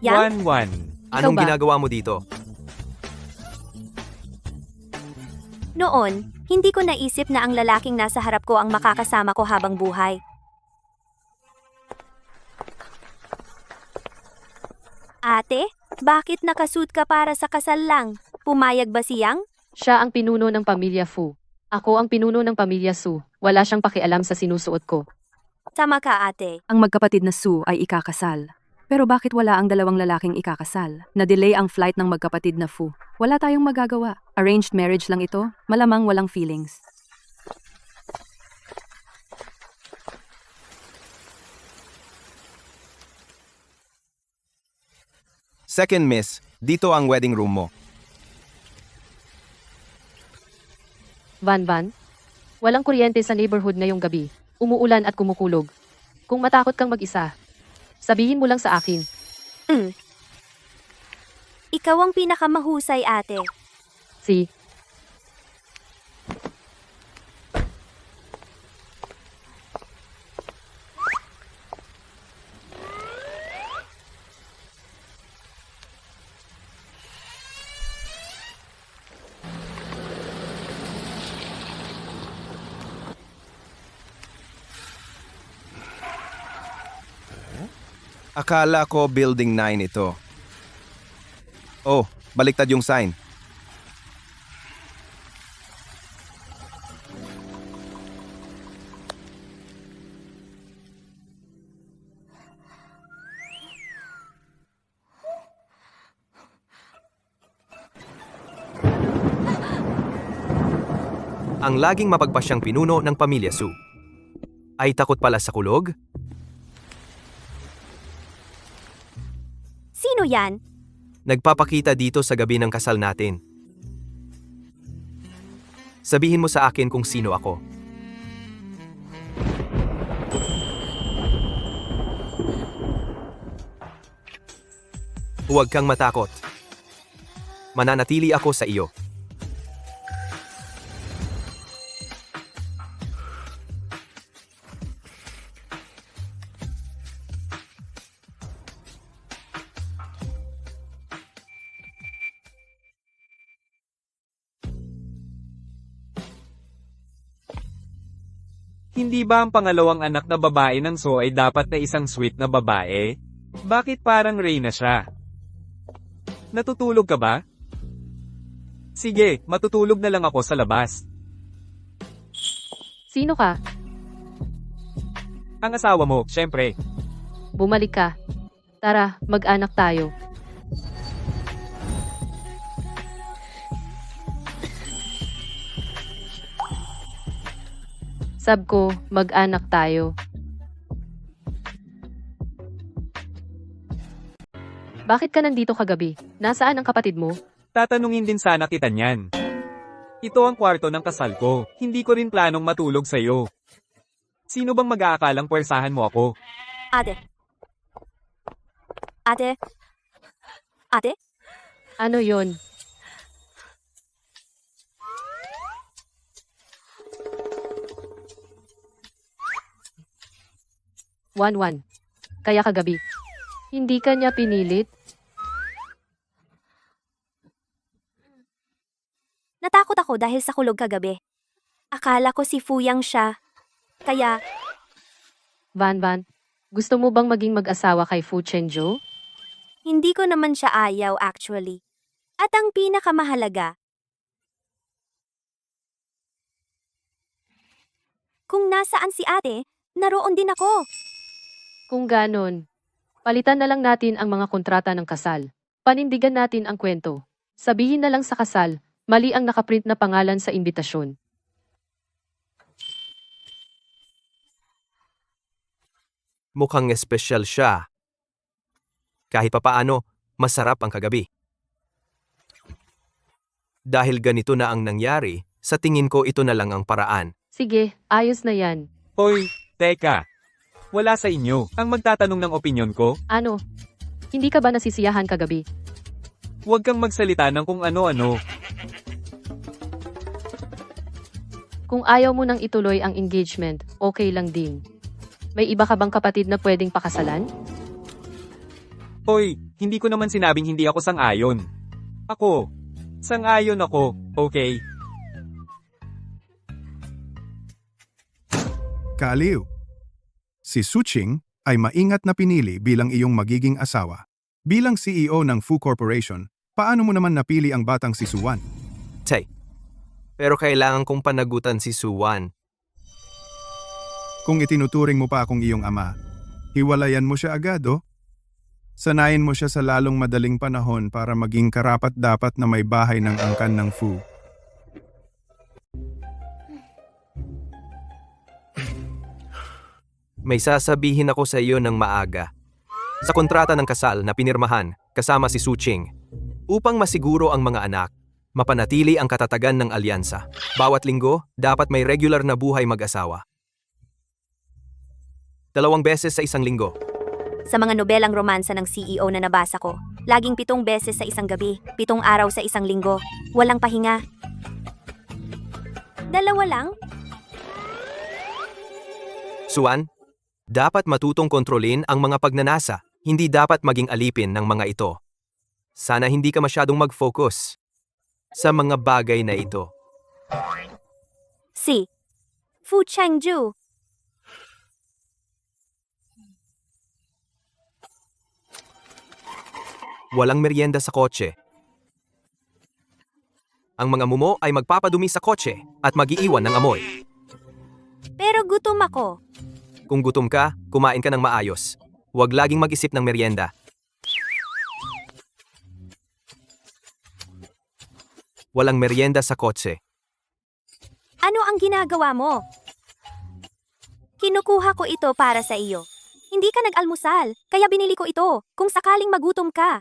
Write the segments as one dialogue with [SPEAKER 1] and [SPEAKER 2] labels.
[SPEAKER 1] Yang?
[SPEAKER 2] Wan.
[SPEAKER 3] Anong
[SPEAKER 1] ba?
[SPEAKER 3] ginagawa mo dito?
[SPEAKER 1] Noon, hindi ko naisip na ang lalaking nasa harap ko ang makakasama ko habang buhay. Ate, bakit nakasuit ka para sa kasal lang? Pumayag ba si Yang?
[SPEAKER 4] Siya ang pinuno ng pamilya Fu. Ako ang pinuno ng pamilya Su. Wala siyang pakialam sa sinusuot ko.
[SPEAKER 1] Tama ka, ate.
[SPEAKER 5] Ang magkapatid na Su ay ikakasal. Pero bakit wala ang dalawang lalaking ikakasal? Na-delay ang flight ng magkapatid na Fu. Wala tayong magagawa. Arranged marriage lang ito. Malamang walang feelings.
[SPEAKER 3] Second miss, dito ang wedding room mo.
[SPEAKER 4] Van, walang kuryente sa neighborhood ngayong gabi. Umuulan at kumukulog. Kung matakot kang mag-isa, sabihin mo lang sa akin.
[SPEAKER 1] Ikaw ang pinakamahusay, ate.
[SPEAKER 4] Si,
[SPEAKER 3] Akala ko building 9 ito. Oh, baliktad yung sign. Ang laging mapagpasyang pinuno ng pamilya Su. Ay takot pala sa kulog?
[SPEAKER 1] Sino yan?
[SPEAKER 3] Nagpapakita dito sa gabi ng kasal natin. Sabihin mo sa akin kung sino ako. Huwag kang matakot. Mananatili ako sa iyo.
[SPEAKER 2] Hindi ba ang pangalawang anak na babae ng So ay dapat na isang sweet na babae? Bakit parang Reyna siya? Natutulog ka ba? Sige, matutulog na lang ako sa labas.
[SPEAKER 4] sino ka?
[SPEAKER 2] Ang asawa mo, syempre.
[SPEAKER 4] Bumalik ka. Tara, mag-anak tayo. Sab ko, mag-anak tayo. Bakit ka nandito kagabi? Nasaan ang kapatid mo?
[SPEAKER 2] Tatanungin din sana kita niyan. Ito ang kwarto ng kasal ko. Hindi ko rin planong matulog sa'yo. Sino bang mag-aakalang puwersahan mo ako?
[SPEAKER 1] Ate. Ate? Ate?
[SPEAKER 4] Ano yon? Wan. Kaya kagabi. Hindi ka niya pinilit?
[SPEAKER 1] Natakot ako dahil sa kulog kagabi. Akala ko si Fuyang siya. Kaya,
[SPEAKER 4] Van, gusto mo bang maging mag-asawa kay Fu Chenjo?
[SPEAKER 1] hindi ko naman siya ayaw actually. At ang pinakamahalaga, kung nasaan si ate, naroon din ako.
[SPEAKER 4] Kung ganon, palitan na lang natin ang mga kontrata ng kasal. Panindigan natin ang kwento. Sabihin na lang sa kasal, mali ang nakaprint na pangalan sa imbitasyon.
[SPEAKER 3] Mukhang espesyal siya. Kahit papaano, masarap ang kagabi. Dahil ganito na ang nangyari, sa tingin ko ito na lang ang paraan.
[SPEAKER 4] Sige, ayos na yan.
[SPEAKER 2] Hoy, teka. Wala sa inyo ang magtatanong ng opinyon ko.
[SPEAKER 4] Ano? Hindi ka ba nasisiyahan kagabi?
[SPEAKER 2] Huwag kang magsalita ng kung ano-ano.
[SPEAKER 4] Kung ayaw mo nang ituloy ang engagement, okay lang din. May iba ka bang kapatid na pwedeng pakasalan?
[SPEAKER 2] Hoy, Hindi ko naman sinabing hindi ako sang-ayon. Sang-ayon ako, okay?
[SPEAKER 6] Kaaliw. Si Suching ay maingat na pinili bilang iyong magiging asawa. Bilang CEO ng Fu Corporation, paano mo naman napili ang batang si Suwan?
[SPEAKER 3] Tay. Pero kailangan kong panagutan si Suwan.
[SPEAKER 6] Kung itinuturing mo pa akong iyong ama, hiwalayan mo siya agad, oh. Sanayin mo siya sa lalong madaling panahon para maging karapat-dapat na may bahay ng angkan ng Fu.
[SPEAKER 3] May sasabihin ako sa iyo ng maaga. Sa kontrata ng kasal na pinirmahan kasama si Suching, upang masiguro ang mga anak, mapanatili ang katatagan ng alyansa. Bawat linggo, dapat may regular na buhay mag-asawa. 2 beses sa isang linggo.
[SPEAKER 1] Sa mga nobelang romansa ng CEO na nabasa ko, laging 7 beses sa isang gabi, 7 araw sa isang linggo, walang pahinga. 2 lang?
[SPEAKER 3] Suwan, dapat matutong kontrolin ang mga pagnanasa, hindi dapat maging alipin ng mga ito. Sana hindi ka masyadong mag-focus sa mga bagay na ito.
[SPEAKER 1] Si Fu Chengju.
[SPEAKER 3] Walang merienda sa kotse. Ang mga mumo ay magpapadumi sa kotse at mag-iiwan ng amoy.
[SPEAKER 1] Pero gutom ako.
[SPEAKER 3] Kung gutom ka, kumain ka ng maayos. Huwag laging mag-isip ng merienda. Walang merienda sa kotse.
[SPEAKER 1] Ano ang ginagawa mo? Kinukuha ko ito para sa iyo. Hindi ka nag-almusal, kaya binili ko ito kung sakaling magutom ka.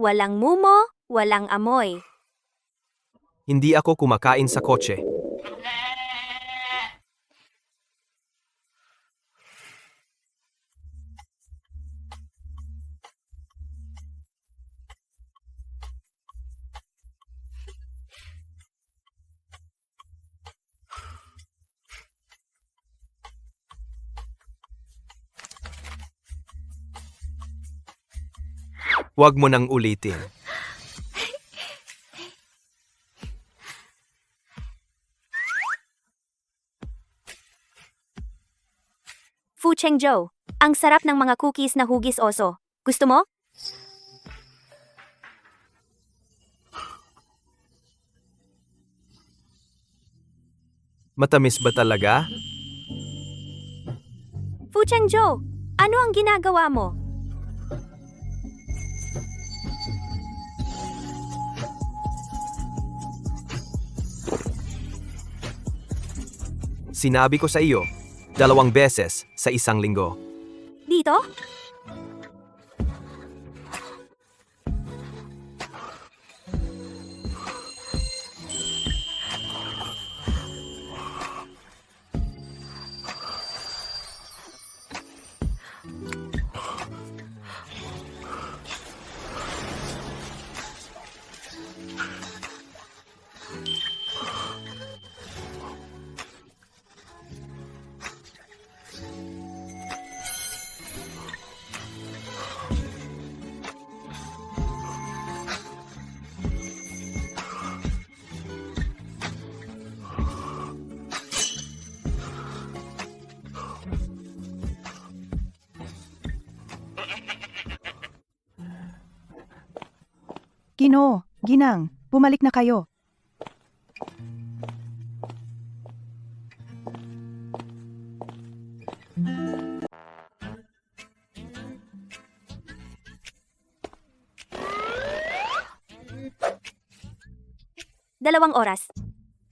[SPEAKER 1] Walang mumo, walang amoy.
[SPEAKER 3] Hindi ako kumakain sa kotse. Huwag mo nang ulitin.
[SPEAKER 1] Fu Chengzhou, ang sarap ng mga cookies na hugis oso. Gusto mo?
[SPEAKER 3] Matamis ba talaga?
[SPEAKER 1] Fu Chengzhou, ano ang ginagawa mo?
[SPEAKER 3] Sinabi ko sa iyo, 2 beses sa isang linggo.
[SPEAKER 1] Dito?
[SPEAKER 7] Ginoo, Ginang, bumalik na kayo.
[SPEAKER 1] Dalawang oras.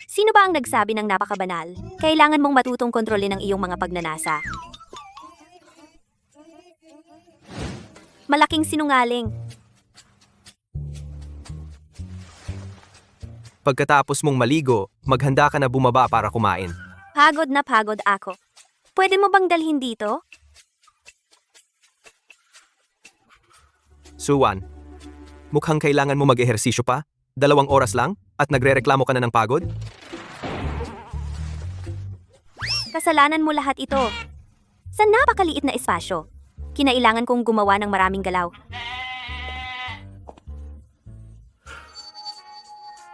[SPEAKER 1] Sino ba ang nagsabi ng napakabanal? Kailangan mong matutong kontrolin ang iyong mga pagnanasa. Malaking sinungaling.
[SPEAKER 3] Pagkatapos mong maligo, maghanda ka na bumaba para kumain.
[SPEAKER 1] Pagod na pagod ako. Pwede mo bang dalhin dito?
[SPEAKER 3] Suwan, mukhang kailangan mo mag-ehersisyo pa? 2 oras lang? At nagrereklamo ka na ng pagod?
[SPEAKER 1] Kasalanan mo lahat ito. Sa napakaliit na espasyo, kinailangan kong gumawa ng maraming galaw.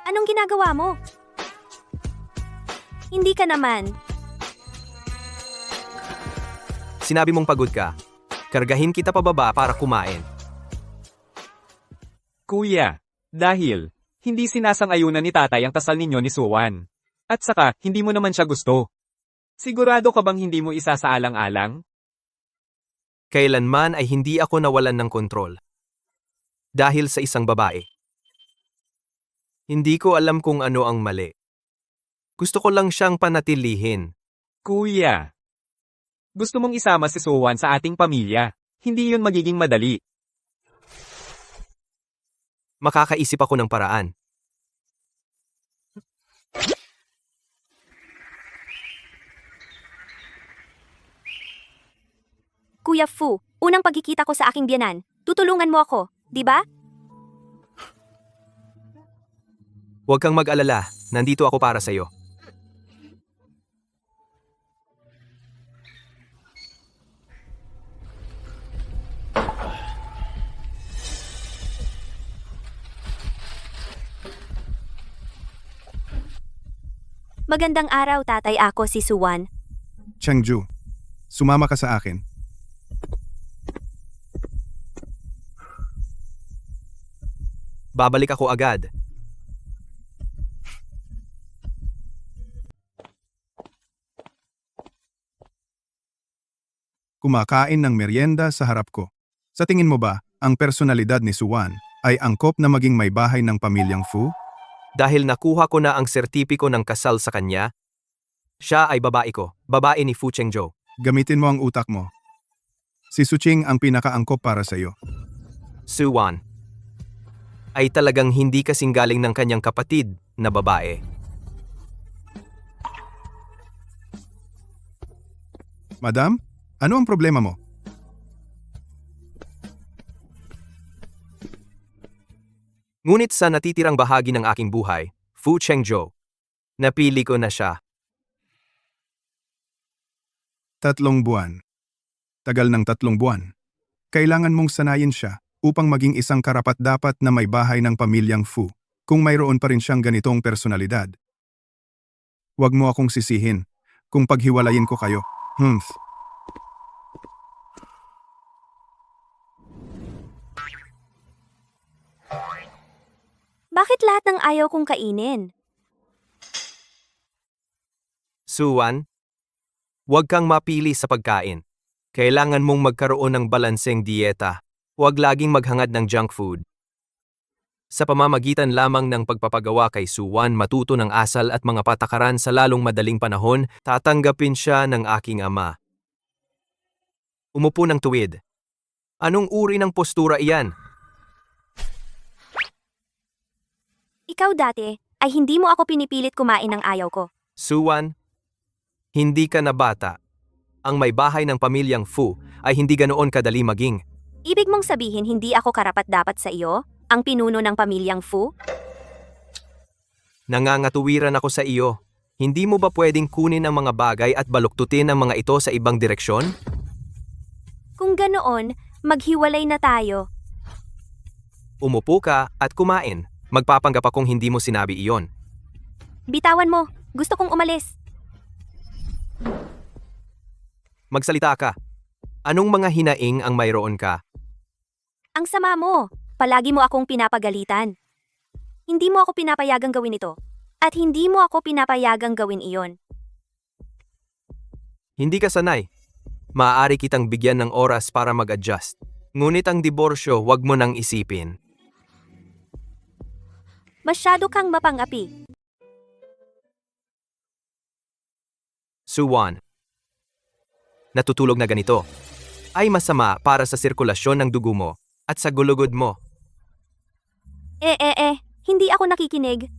[SPEAKER 1] Anong ginagawa mo? Hindi ka naman.
[SPEAKER 3] Sinabi mong pagod ka. Kargahin kita pababa para kumain.
[SPEAKER 2] Kuya, dahil hindi sinasang-ayunan ni tatay ang kasal ninyo ni Suwan. At saka, hindi mo naman siya gusto. Sigurado ka bang hindi mo isasaalang-alang?
[SPEAKER 3] Kailanman ay hindi ako nawalan ng kontrol. Dahil sa isang babae. Hindi ko alam kung ano ang mali. Gusto ko lang siyang panatilihin.
[SPEAKER 2] Kuya, gusto mong isama si Suwan sa ating pamilya. Hindi yun magiging madali.
[SPEAKER 3] Makakaisip ako ng paraan.
[SPEAKER 1] Kuya Fu, unang pagkikita ko sa aking biyanan. Tutulungan mo ako, di ba?
[SPEAKER 3] Huwag kang mag-alala. Nandito ako para sa'yo.
[SPEAKER 1] Magandang araw, tatay. Ako si Suwan.
[SPEAKER 6] Changju, sumama ka sa akin.
[SPEAKER 3] Babalik ako agad.
[SPEAKER 6] Kumakain ng merienda sa harap ko. Sa tingin mo ba, ang personalidad ni Suwan ay angkop na maging may bahay ng pamilyang Fu?
[SPEAKER 3] Dahil nakuha ko na ang sertipiko ng kasal sa kanya, siya ay babae ko, babae ni Fu Chengzhou.
[SPEAKER 6] Gamitin mo ang utak mo. Si Suching ang pinakaangkop para sa iyo.
[SPEAKER 3] Suwan ay talagang hindi kasing galing ng kanyang kapatid na babae.
[SPEAKER 6] Madam, ano ang problema mo?
[SPEAKER 3] Ngunit sa natitirang bahagi ng aking buhay, Fu Chengzhou, napili ko na siya.
[SPEAKER 6] 3 buwan. Tagal ng 3 buwan. Kailangan mong sanayin siya upang maging isang karapat-dapat na may bahay ng pamilyang Fu kung mayroon pa rin siyang ganitong personalidad. Huwag mo akong sisihin kung paghiwalayin ko kayo.
[SPEAKER 1] Bakit lahat ng ayaw kong kainin?
[SPEAKER 3] Suwan, huwag kang mapili sa pagkain. Kailangan mong magkaroon ng balanseng dieta. Huwag laging maghangad ng junk food. Sa pamamagitan lamang ng pagpapagawa kay Suwan matuto ng asal at mga patakaran sa lalong madaling panahon, tatanggapin siya ng aking ama. Umupo ng tuwid. Anong uri ng postura iyan?
[SPEAKER 1] Ikaw dati, ay hindi mo ako pinipilit kumain ng ayaw ko.
[SPEAKER 3] Suwan, hindi ka na bata. Ang may bahay ng pamilyang Fu ay hindi ganoon kadali maging.
[SPEAKER 1] Ibig mong sabihin hindi ako karapat-dapat sa iyo? Ang pinuno ng pamilyang Fu?
[SPEAKER 3] Nangangatuwiran ako sa iyo. Hindi mo ba pwedeng kunin ang mga bagay at baluktutin ang mga ito sa ibang direksyon?
[SPEAKER 1] Kung ganoon, maghiwalay na tayo.
[SPEAKER 3] Umupo ka at kumain. Magpapanggap akong hindi mo sinabi iyon.
[SPEAKER 1] Bitawan mo, gusto kong umalis.
[SPEAKER 3] Magsalita ka. Anong mga hinaing ang mayroon ka?
[SPEAKER 1] Ang sama mo, palagi mo akong pinapagalitan. Hindi mo ako pinapayagang gawin ito. At hindi mo ako pinapayagang gawin iyon.
[SPEAKER 3] Hindi ka sanay. Maaari kitang bigyan ng oras para mag-adjust. Ngunit ang diborsyo, wag mo nang isipin.
[SPEAKER 1] Masyado kang mapang-api.
[SPEAKER 3] Suwan. Natutulog na ganito. Ay masama para sa sirkulasyon ng dugo mo at sa gulugod mo.
[SPEAKER 1] Hindi ako nakikinig.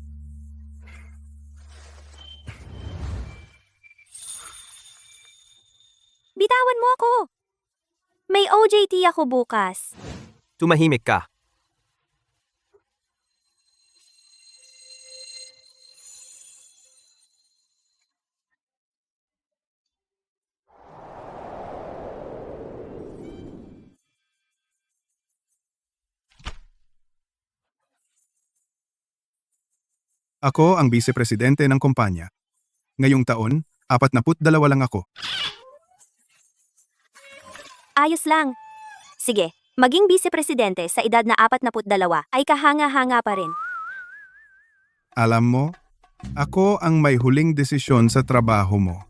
[SPEAKER 1] Bitawan mo ako. May OJT ako bukas.
[SPEAKER 3] Tumahimik ka.
[SPEAKER 6] Ako ang vice-presidente ng kumpanya. Ngayong taon, 42 lang ako.
[SPEAKER 1] Ayos lang. Sige, maging vice-presidente sa edad na 42 ay kahanga-hanga pa rin.
[SPEAKER 6] Alam mo, ako ang may huling desisyon sa trabaho mo.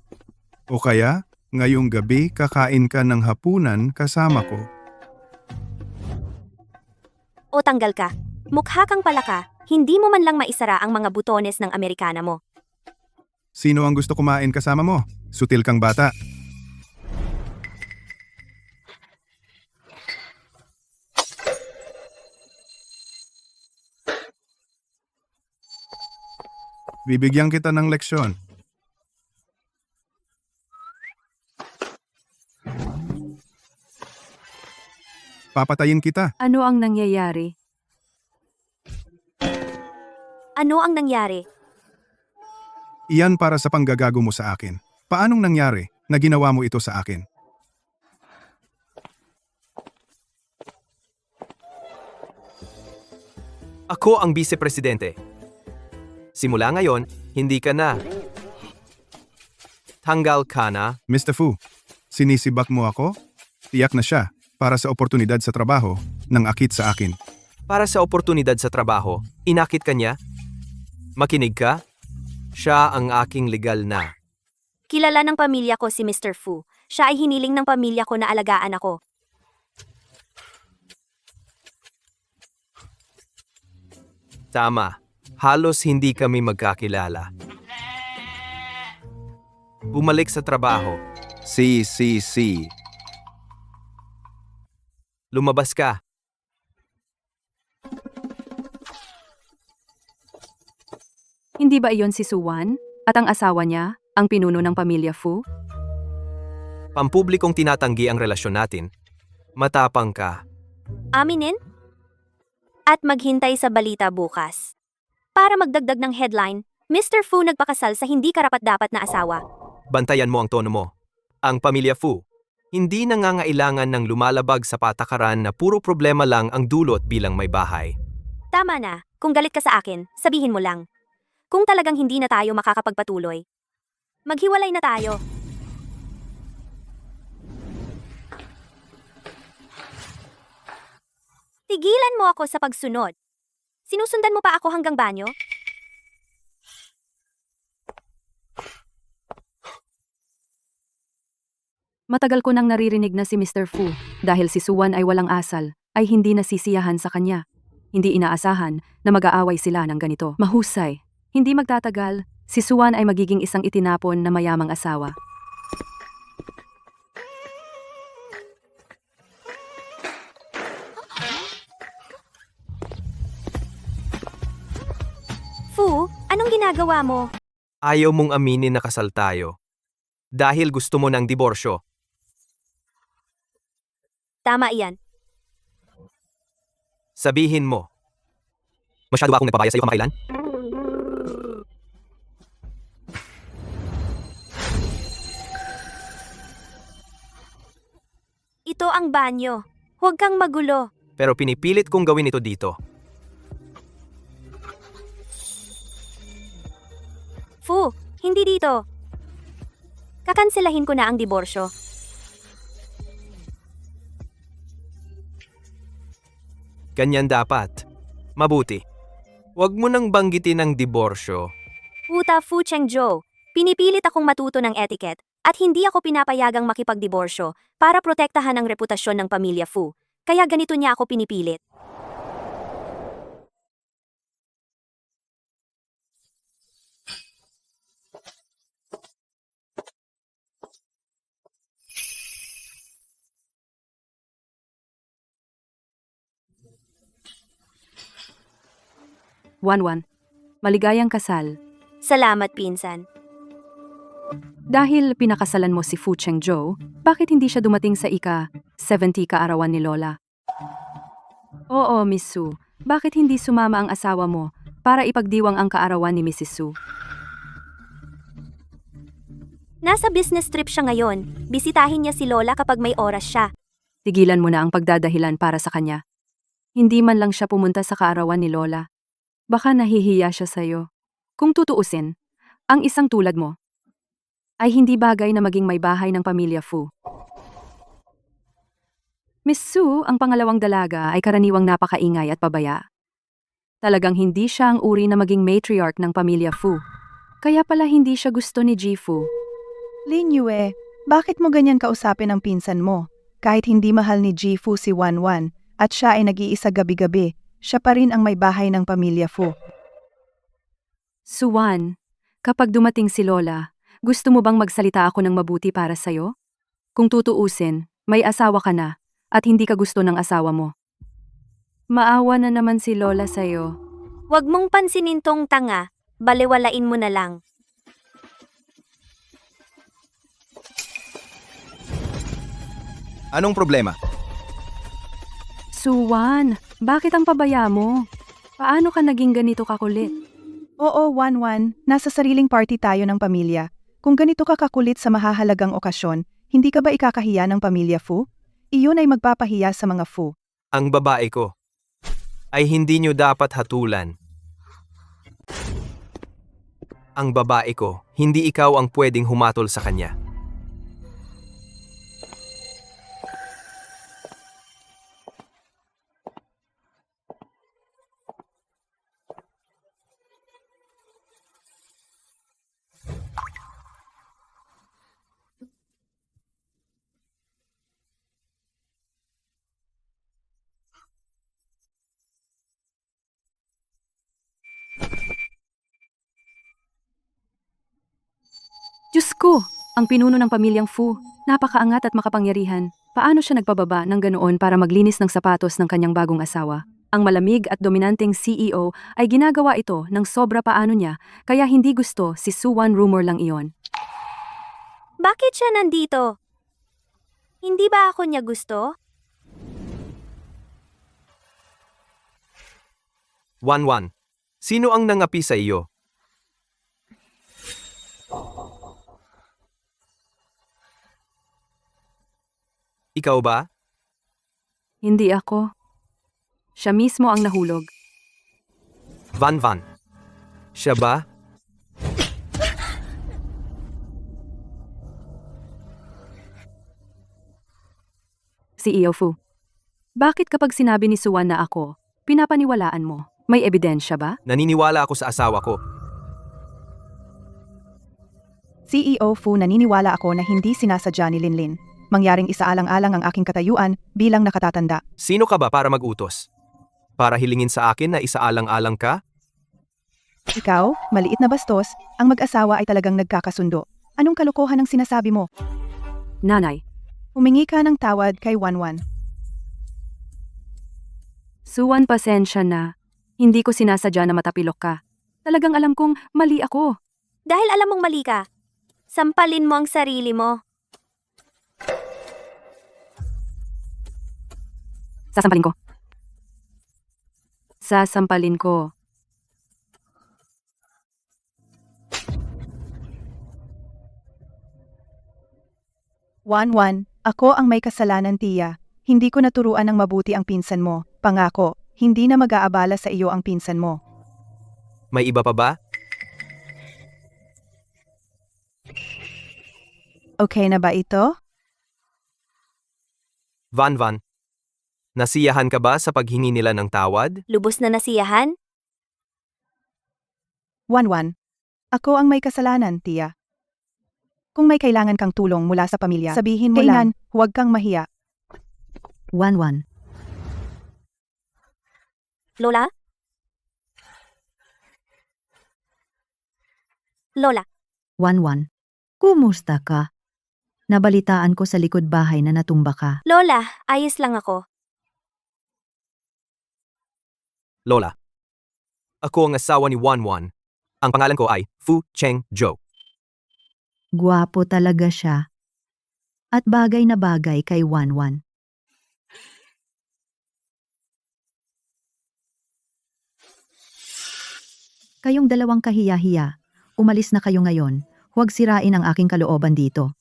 [SPEAKER 6] O kaya, ngayong gabi kakain ka ng hapunan kasama ko.
[SPEAKER 1] O tanggal ka. Mukha kang palaka, hindi mo man lang maisara ang mga butones ng Amerikana mo.
[SPEAKER 6] Sino ang gusto kumain kasama mo? Sutil kang bata. Bibigyan kita ng leksyon. Papatayin kita.
[SPEAKER 5] Ano ang nangyayari?
[SPEAKER 1] Ano ang nangyari?
[SPEAKER 6] Iyan para sa panggagago mo sa akin. Paanong nangyari na ginawa mo ito sa akin?
[SPEAKER 3] Ako ang vice-presidente. Simula ngayon, hindi ka na. Tanggal ka na.
[SPEAKER 6] Mr. Fu, sinisibak mo ako? Tiyak na siya para sa oportunidad sa trabaho ng akit sa akin.
[SPEAKER 3] Para sa oportunidad sa trabaho, inakit ka niya? Makinig ka? Siya ang aking legal na.
[SPEAKER 1] Kilala ng pamilya ko si Mr. Fu. Siya ay hiniling ng pamilya ko na alagaan ako.
[SPEAKER 3] Tama. Halos hindi kami magkakilala. Bumalik sa trabaho.
[SPEAKER 8] Si.
[SPEAKER 3] Lumabas ka.
[SPEAKER 5] Hindi ba iyon si Suwan? At ang asawa niya, ang pinuno ng pamilya Fu?
[SPEAKER 3] Pampublikong tinatanggi ang relasyon natin. Matapang ka.
[SPEAKER 1] Aminin? At maghintay sa balita bukas. Para magdagdag ng headline, Mr. Fu nagpakasal sa hindi karapat-dapat na asawa.
[SPEAKER 3] Bantayan mo ang tono mo. Ang pamilya Fu, hindi nangangailangan ng lumalabag sa patakaran na puro problema lang ang dulot bilang may bahay.
[SPEAKER 1] Tama na, kung galit ka sa akin, sabihin mo lang. Kung talagang hindi na tayo makakapagpatuloy, maghiwalay na tayo. Tigilan mo ako sa pagsunod. Sinusundan mo pa ako hanggang banyo?
[SPEAKER 5] Matagal ko nang naririnig na si Mr. Fu, dahil si Suwan ay walang asal, ay hindi nasisiyahan sa kanya. Hindi inaasahan na mag-aaway sila ng ganito. Mahusay. Hindi magtatagal, si Suwan ay magiging isang itinapon na mayamang asawa.
[SPEAKER 1] Fu, anong ginagawa mo?
[SPEAKER 3] Ayaw mong aminin na kasal tayo. Dahil gusto mo ng diborsyo.
[SPEAKER 1] Tama iyan.
[SPEAKER 3] Sabihin mo. Masyado ba akong nagpabaya sa iyo kamakailan?
[SPEAKER 1] Ito ang banyo. Huwag kang magulo.
[SPEAKER 3] Pero pinipilit kong gawin ito dito.
[SPEAKER 1] Fu, hindi dito. Kakanselahin ko na ang diborsyo.
[SPEAKER 3] Ganyan dapat. Mabuti. Huwag mo nang banggitin ang diborsyo.
[SPEAKER 1] Puta Fu Chengzhou, pinipilit akong matuto ng etiquette at hindi ako pinapayagang makipagdiborsyo para protektahan ang reputasyon ng pamilya Fu. Kaya ganito niya ako pinipilit.
[SPEAKER 5] Wanwan. Maligayang kasal.
[SPEAKER 1] Salamat, pinsan.
[SPEAKER 5] Dahil pinakasalan mo si Fu Chengzhou, bakit hindi siya dumating sa ika-70 kaarawan ni Lola? Oo, Miss Su. Bakit hindi sumama ang asawa mo para ipagdiwang ang kaarawan ni Mrs. Su?
[SPEAKER 1] Nasa business trip siya ngayon. Bisitahin niya si Lola kapag may oras siya.
[SPEAKER 5] Tigilan mo na ang pagdadahilan para sa kanya. Hindi man lang siya pumunta sa kaarawan ni Lola. Baka nahihiya siya sa'yo. Kung tutuusin, ang isang tulad mo ay hindi bagay na maging may bahay ng pamilya Fu. Miss Su, ang pangalawang dalaga ay karaniwang napakaingay at pabaya. Talagang hindi siya ang uri na maging matriarch ng pamilya Fu. Kaya pala hindi siya gusto ni Ji Fu.
[SPEAKER 7] Lin Yue, bakit mo ganyan kausapin ang pinsan mo? Kahit hindi mahal ni Ji Fu si Wanwan, at siya ay nag-iisa gabi-gabi, siya pa rin ang may bahay ng pamilya Fu.
[SPEAKER 5] Suwan, kapag dumating si Lola, gusto mo bang magsalita ako ng mabuti para sa'yo? Kung tutuusin, may asawa ka na, at hindi ka gusto ng asawa mo. Maawa na naman si Lola sa'yo.
[SPEAKER 1] Huwag mong pansinin tong tanga, balewalain mo na lang.
[SPEAKER 3] Anong problema?
[SPEAKER 5] Suwan, bakit ang pabaya mo? Paano ka naging ganito kakulit?
[SPEAKER 7] Oo, Wanwan, nasa sariling party tayo ng pamilya. Kung ganito ka kakulit sa mahahalagang okasyon, hindi ka ba ikakahiya ng pamilya Fu? Iyon ay magpapahiya sa mga Fu.
[SPEAKER 3] Ang babae ko ay hindi nyo dapat hatulan. Ang babae ko, hindi ikaw ang pwedeng humatol sa kanya.
[SPEAKER 5] Diyos ko, ang pinuno ng pamilyang Fu, napakaangat at makapangyarihan. Paano siya nagpababa ng ganoon para maglinis ng sapatos ng kanyang bagong asawa? Ang malamig at dominanteng CEO ay ginagawa ito ng sobra paano niya, kaya hindi gusto si Suwan, rumor lang iyon.
[SPEAKER 1] Bakit siya nandito? Hindi ba ako niya gusto?
[SPEAKER 3] Wanwan, sino ang nangapi sa iyo? Ikaw ba?
[SPEAKER 5] Hindi ako. Siya mismo ang nahulog.
[SPEAKER 3] Van. Siya ba?
[SPEAKER 5] CEO Fu. Bakit kapag sinabi ni Suwan na ako, pinapaniwalaan mo? May ebidensya ba?
[SPEAKER 3] Naniniwala ako sa asawa ko.
[SPEAKER 7] CEO Fu, naniniwala ako na hindi sinasadya ni Linlin. Mangyaring isaalang-alang ang aking katayuan bilang nakatatanda.
[SPEAKER 3] Sino ka ba para mag-utos? Para hilingin sa akin na isaalang-alang ka?
[SPEAKER 7] Ikaw, maliit na bastos, ang mag-asawa ay talagang nagkakasundo. Anong kalokohan ang sinasabi mo?
[SPEAKER 5] Nanay,
[SPEAKER 7] Humingi ka ng tawad kay Wanwan.
[SPEAKER 5] Suwan, pasensya na. Hindi ko sinasadya na matapilok ka. Talagang alam kong mali ako.
[SPEAKER 1] Dahil alam mong mali ka. Sampalin mo ang sarili mo.
[SPEAKER 5] Sasampalin ko. Sasampalin ko.
[SPEAKER 7] Wanwan, ako ang may kasalanan, tiya. Hindi ko naturuan ng mabuti ang pinsan mo. Pangako, hindi na mag-aabala sa iyo ang pinsan mo.
[SPEAKER 3] May iba pa ba?
[SPEAKER 7] Okay na ba ito?
[SPEAKER 3] Van, nasiyahan ka ba sa paghingi nila ng tawad?
[SPEAKER 1] Lubos na nasiyahan?
[SPEAKER 7] Wanwan, ako ang may kasalanan, tiya. Kung may kailangan kang tulong mula sa pamilya, sabihin mo lang, huwag kang mahiya.
[SPEAKER 8] Wanwan,
[SPEAKER 1] Lola? Lola,
[SPEAKER 8] Wanwan. Kumusta ka? Nabalitaan ko sa likod bahay na natumba ka.
[SPEAKER 1] Lola, ayos lang ako.
[SPEAKER 3] Lola. Ako ang asawa ni Wanwan. Ang pangalan ko ay Fu Cheng Zhou.
[SPEAKER 8] Gwapo talaga siya. At bagay na bagay kay Wanwan. Kayong dalawang kahiya-hiya, umalis na kayo ngayon. Huwag sirain ang aking kalooban dito.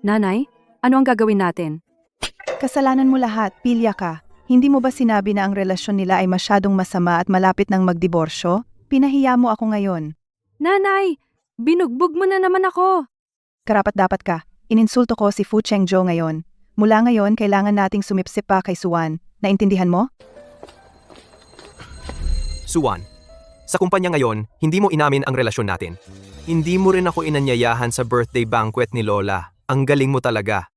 [SPEAKER 5] Nanay, ano ang gagawin natin?
[SPEAKER 7] Kasalanan mo lahat, pilya ka. Hindi mo ba sinabi na ang relasyon nila ay masyadong masama at malapit ng magdiborsyo? Pinahiya mo ako ngayon.
[SPEAKER 5] Nanay, binugbog mo na naman ako.
[SPEAKER 7] Karapat-dapat ka. Ininsulto ko si Fu Chengzhou ngayon. Mula ngayon, kailangan nating sumipsip pa kay Suwan. Naintindihan mo?
[SPEAKER 3] Suwan, sa kumpanya ngayon, hindi mo inamin ang relasyon natin. Hindi mo rin ako inanyayahan sa birthday banquet ni Lola. Ang galing mo talaga.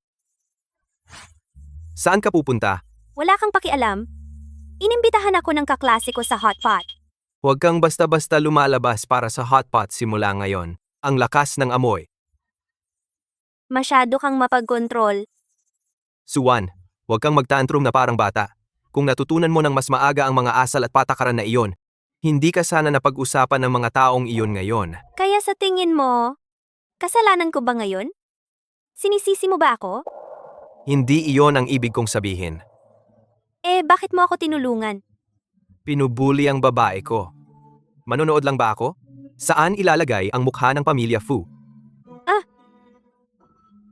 [SPEAKER 3] Saan ka pupunta?
[SPEAKER 1] Wala kang pakialam. Inimbitahan ako ng kaklase ko sa hot pot.
[SPEAKER 3] Huwag kang basta-basta lumalabas para sa hotpot simula ngayon. Ang lakas ng amoy.
[SPEAKER 1] Masyado kang mapagkontrol.
[SPEAKER 3] Suwan, huwag kang magtantrum na parang bata. Kung natutunan mo ng mas maaga ang mga asal at patakaran na iyon, hindi ka sana napag-usapan ng mga taong iyon ngayon.
[SPEAKER 1] Kaya sa tingin mo, kasalanan ko ba ngayon? Sinisisi mo ba ako?
[SPEAKER 3] Hindi iyon ang ibig kong sabihin.
[SPEAKER 1] Bakit mo ako tinulungan?
[SPEAKER 3] Pinubuli ang babae ko. Manonood lang ba ako? Saan ilalagay ang mukha ng pamilya Fu?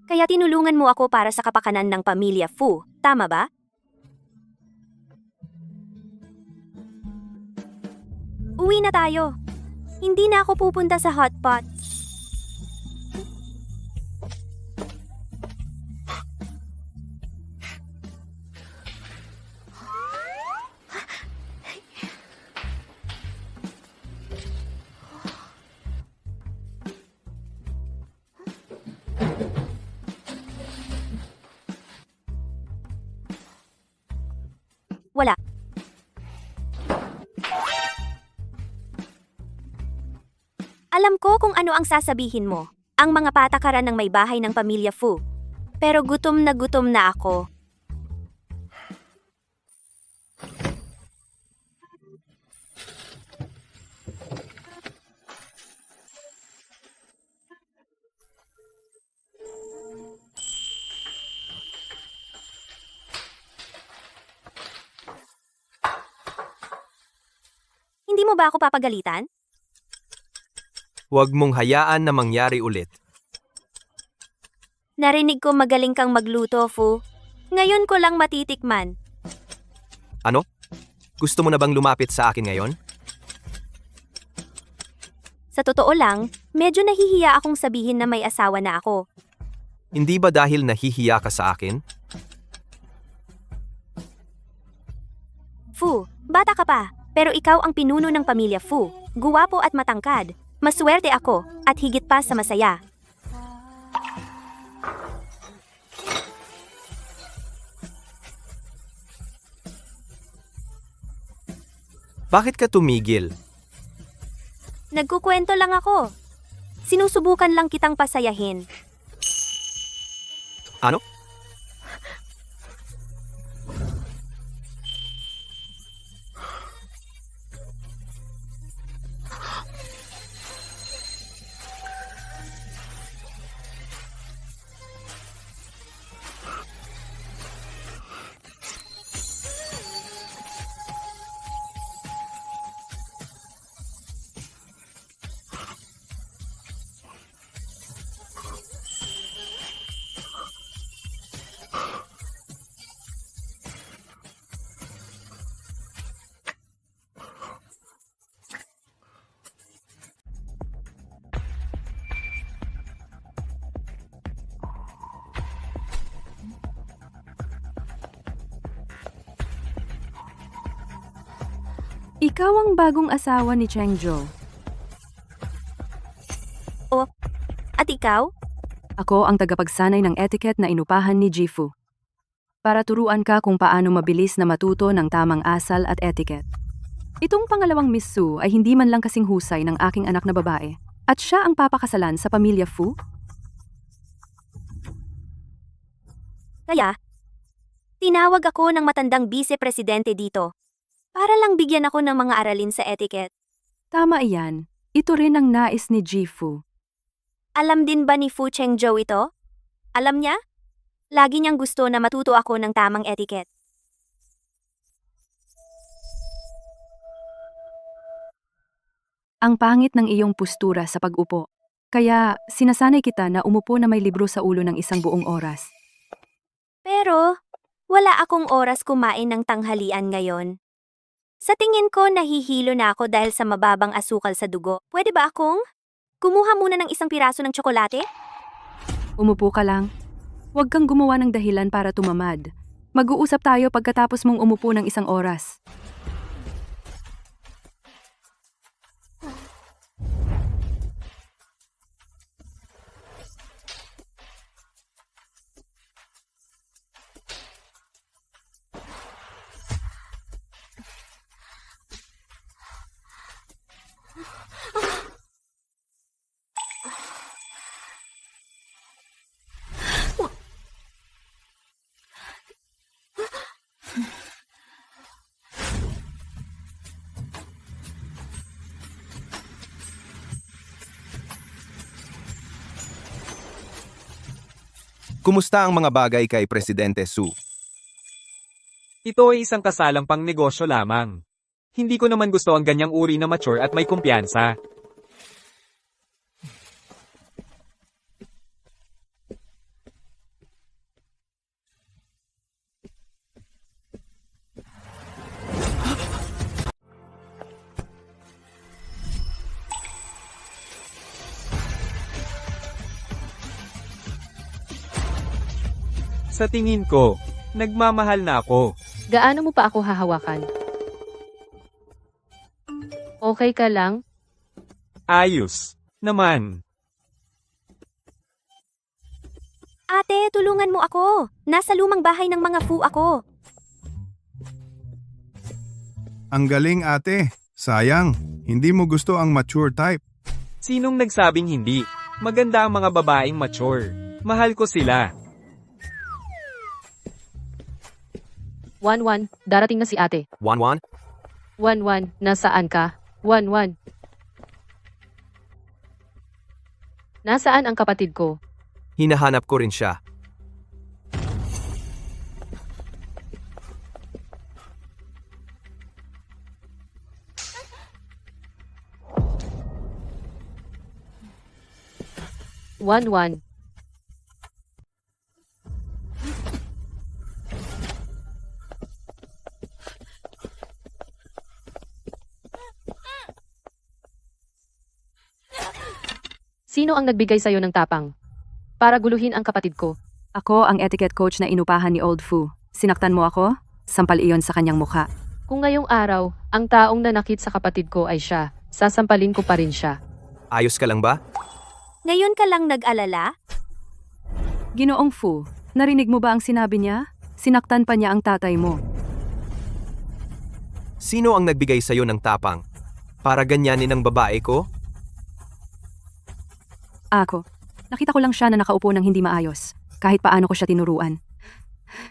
[SPEAKER 1] Kaya tinulungan mo ako para sa kapakanan ng pamilya Fu, tama ba? Uwi na tayo. Hindi na ako pupunta sa hot pot. Wala. Alam ko kung ano ang sasabihin mo. Ang mga patakaran ng may bahay ng pamilya Fu. Pero gutom na ako. Hindi mo ba ako papagalitan?
[SPEAKER 3] Huwag mong hayaan na mangyari ulit.
[SPEAKER 1] Narinig ko magaling kang magluto, Fu. Ngayon ko lang matitikman.
[SPEAKER 3] Ano? Gusto mo na bang lumapit sa akin ngayon?
[SPEAKER 1] Sa totoo lang, medyo nahihiya akong sabihin na may asawa na ako.
[SPEAKER 3] Hindi ba dahil nahihiya ka sa akin?
[SPEAKER 1] Fu, bata ka pa, pero ikaw ang pinuno ng pamilya Fu. Guwapo at matangkad. Maswerte ako, at higit pa sa masaya.
[SPEAKER 3] Bakit ka tumigil?
[SPEAKER 1] Nagkukwento lang ako. Sinusubukan lang kitang pasayahin.
[SPEAKER 3] Ano?
[SPEAKER 5] Ikaw ang bagong asawa ni Chengzhou.
[SPEAKER 1] At ikaw?
[SPEAKER 5] Ako ang tagapagsanay ng etiquette na inupahan ni Jifu. Para turuan ka kung paano mabilis na matuto ng tamang asal at etiquette. Itong pangalawang Miss Su ay hindi man lang kasing husay ng aking anak na babae. At siya ang papakasalan sa pamilya Fu?
[SPEAKER 1] Kaya, tinawag ako ng matandang vice-presidente dito. Para lang bigyan ako ng mga aralin sa etiquette.
[SPEAKER 5] Tama iyan. Ito rin ang nais ni Jifu.
[SPEAKER 1] Alam din ba ni Fu Chengzhou ito? Alam niya? Lagi niyang gusto na matuto ako ng tamang etiquette.
[SPEAKER 5] Ang pangit ng iyong postura sa pag-upo. Kaya sinasanay kita na umupo na may libro sa ulo ng isang buong oras.
[SPEAKER 1] Pero, wala akong oras kumain ng tanghalian ngayon. Sa tingin ko nahihilo na ako dahil sa mababang asukal sa dugo. Pwede ba akong kumuha muna ng isang piraso ng tsokolate?
[SPEAKER 5] Umupo ka lang. Huwag kang gumawa ng dahilan para tumamad. Mag-uusap tayo pagkatapos mong umupo ng isang oras.
[SPEAKER 3] Kumusta ang mga bagay kay Presidente Su?
[SPEAKER 2] Ito ay isang kasalang pang negosyo lamang. Hindi ko naman gusto ang ganyang uri na mature at may kumpiyansa. Sa tingin ko, nagmamahal na ako.
[SPEAKER 4] Gaano mo pa ako hahawakan? Okay ka lang?
[SPEAKER 2] Ayos. Naman.
[SPEAKER 1] Ate, tulungan mo ako. Nasa lumang bahay ng mga Fu ako.
[SPEAKER 6] Ang galing ate. Sayang, hindi mo gusto ang mature type.
[SPEAKER 2] Sinong nagsabing hindi? Maganda ang mga babaeng mature. Mahal ko sila.
[SPEAKER 4] 1-1, darating na si ate.
[SPEAKER 3] Wanwan?
[SPEAKER 4] 1-1, nasaan ka? 1-1. Nasaan ang kapatid ko?
[SPEAKER 3] Hinahanap ko rin siya.
[SPEAKER 4] One. Sino ang nagbigay sa'yo ng tapang? Para guluhin ang kapatid ko.
[SPEAKER 5] Ako ang etiquette coach na inupahan ni Old Fu. Sinaktan mo ako? Sampal iyon sa kanyang mukha.
[SPEAKER 4] Kung ngayong araw, ang taong nanakit sa kapatid ko ay siya, sasampalin ko pa rin siya.
[SPEAKER 3] Ayos ka lang ba?
[SPEAKER 1] Ngayon ka lang nag-alala?
[SPEAKER 5] Ginoong Fu, narinig mo ba ang sinabi niya? Sinaktan pa niya ang tatay mo.
[SPEAKER 3] Sino ang nagbigay sa'yo ng tapang? Para ganyanin ang babae ko?
[SPEAKER 5] Ako. Nakita ko lang siya na nakaupo ng hindi maayos. Kahit paano ko siya tinuruan.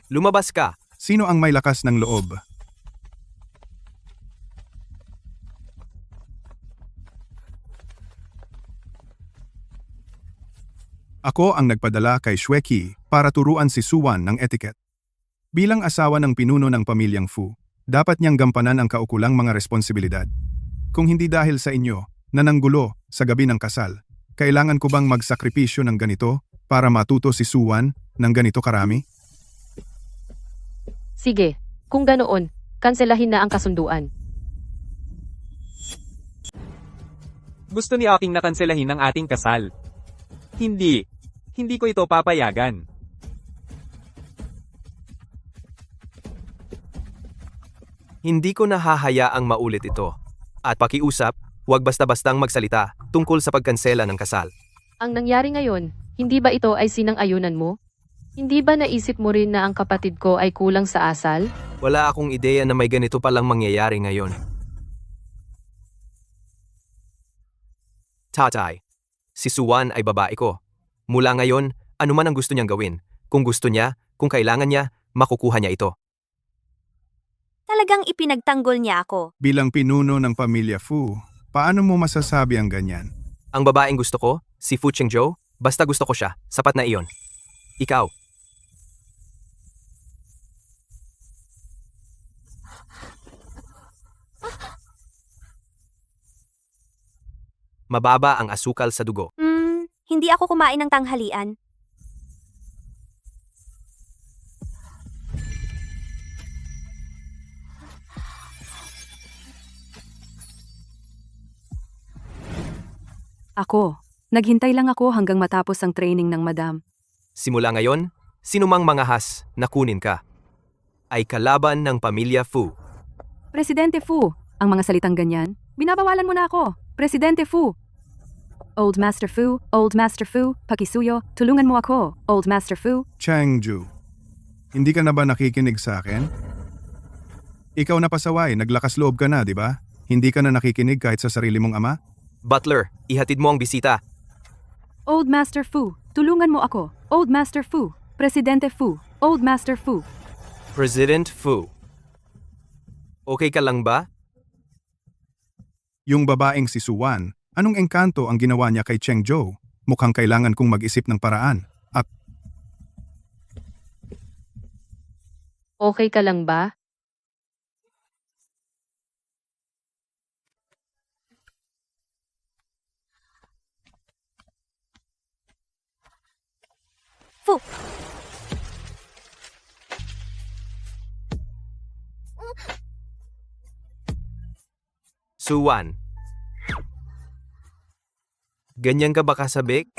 [SPEAKER 3] Lumabas ka.
[SPEAKER 6] Sino ang may lakas ng loob? Ako ang nagpadala kay Shweki para turuan si Suwan ng etiquette. Bilang asawa ng pinuno ng pamilyang Fu, dapat niyang gampanan ang kaukulang mga responsibilidad. Kung hindi dahil sa inyo na nanggulo sa gabi ng kasal, kailangan ko bang magsakripisyo ng ganito para matuto si Suwan ng ganito karami?
[SPEAKER 4] Sige, kung ganoon, kanselahin na ang kasunduan.
[SPEAKER 2] Gusto ni Aking nakanselahin ang ating kasal. Hindi. Hindi ko ito papayagan.
[SPEAKER 3] Hindi ko nahahayaang maulit ito. At pakiusap, huwag basta-bastang magsalita tungkol sa pagkansela ng kasal.
[SPEAKER 4] Ang nangyari ngayon, hindi ba ito ay sinang-ayunan mo? Hindi ba naisip mo rin na ang kapatid ko ay kulang sa asal?
[SPEAKER 3] Wala akong ideya na may ganito palang mangyayari ngayon. Tatay, si Suwan ay babae ko. Mula ngayon, ano man ang gusto niyang gawin. Kung gusto niya, kung kailangan niya, makukuha niya ito.
[SPEAKER 1] Talagang ipinagtanggol niya ako.
[SPEAKER 6] Bilang pinuno ng pamilya Fu, paano mo masasabi ang ganyan?
[SPEAKER 3] Ang babaeng gusto ko, si Fu Chengzhou, basta gusto ko siya, sapat na iyon. Ikaw. Mababa ang asukal sa dugo.
[SPEAKER 1] Hindi ako kumain ng tanghalian.
[SPEAKER 5] Ako. Naghintay lang ako hanggang matapos ang training ng madam.
[SPEAKER 3] Simula ngayon, sinumang mga has na kunin ka ay kalaban ng pamilya Fu.
[SPEAKER 5] Presidente Fu, ang mga salitang ganyan, binabawalan mo na ako. Presidente Fu. Old Master Fu, pakisuyo, tulungan mo ako. Old Master Fu,
[SPEAKER 6] Changju, hindi ka na ba nakikinig sa akin? Ikaw na pasaway, naglakas loob ka na, di ba? Hindi ka na nakikinig kahit sa sarili mong ama?
[SPEAKER 3] Butler, ihatid mo ang bisita.
[SPEAKER 5] Old Master Fu, tulungan mo ako. Old Master Fu, Presidente Fu, Old Master Fu.
[SPEAKER 3] President Fu. Okay ka lang ba?
[SPEAKER 6] Yung babaeng si Suwan, anong engkanto ang ginawa niya kay Cheng Zhou? Mukhang kailangan kong mag-isip ng paraan. At
[SPEAKER 4] Okay ka lang ba?
[SPEAKER 1] Fu!
[SPEAKER 3] Suwan. Ganyan ka ba kasabik?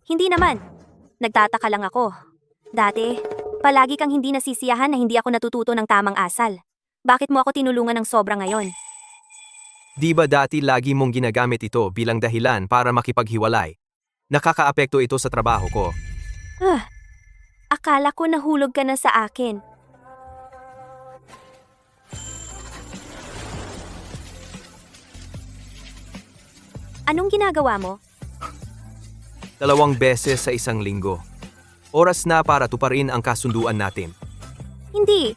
[SPEAKER 1] Hindi naman. Nagtataka lang ako. Dati, palagi kang hindi nasisiyahan na hindi ako natututo ng tamang asal. Bakit mo ako tinulungan ng sobra ngayon?
[SPEAKER 3] Di ba dati lagi mong ginagamit ito bilang dahilan para makipaghiwalay? Nakakaapekto ito sa trabaho ko.
[SPEAKER 1] Akala ko nahulog ka na sa akin. Anong ginagawa mo?
[SPEAKER 3] 2 beses sa isang linggo. Oras na para tuparin ang kasunduan natin.
[SPEAKER 1] Hindi.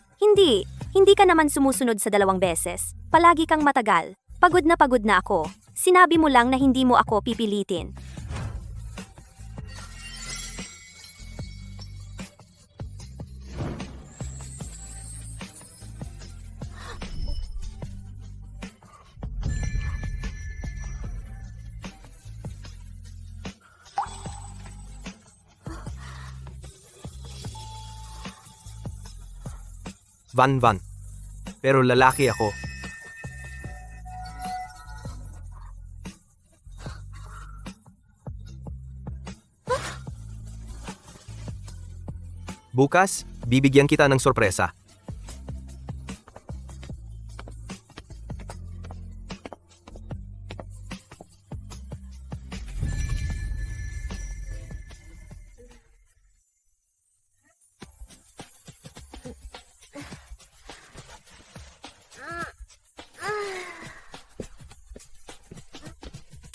[SPEAKER 1] Hindi ka naman sumusunod sa 2 beses. Palagi kang matagal. Pagod na ako. Sinabi mo lang na hindi mo ako pipilitin.
[SPEAKER 3] Van. Pero lalaki ako. Bukas, bibigyan kita ng sorpresa.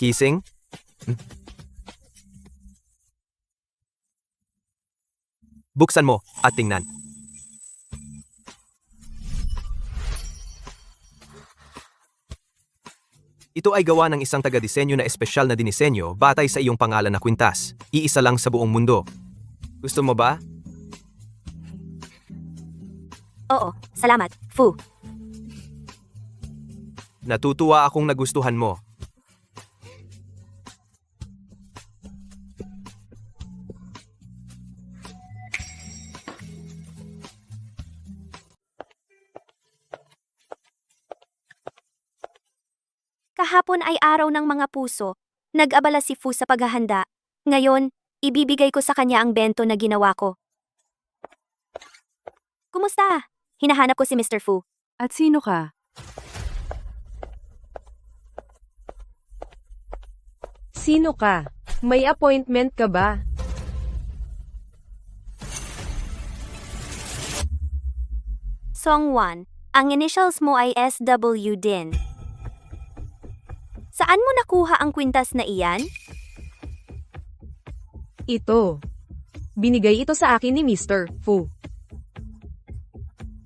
[SPEAKER 3] Kissing? Buksan mo at tingnan. Ito ay gawa ng isang taga-disenyo na espesyal na dinisenyo batay sa iyong pangalan na kwintas. Iisa lang sa buong mundo. Gusto mo ba?
[SPEAKER 1] Oo, salamat, Fu.
[SPEAKER 3] Natutuwa akong nagustuhan mo.
[SPEAKER 1] Kahapon ay araw ng mga puso. Nag-abala si Fu sa paghahanda. Ngayon, ibibigay ko sa kanya ang bento na ginawa ko. Kumusta? Hinahanap ko si Mr. Fu.
[SPEAKER 5] At sino ka?
[SPEAKER 9] Sino ka? May appointment ka ba?
[SPEAKER 1] Song 1. Ang initials mo ay SW din. Saan mo nakuha ang kwintas na iyan?
[SPEAKER 9] Ito. Binigay ito sa akin ni Mr. Fu.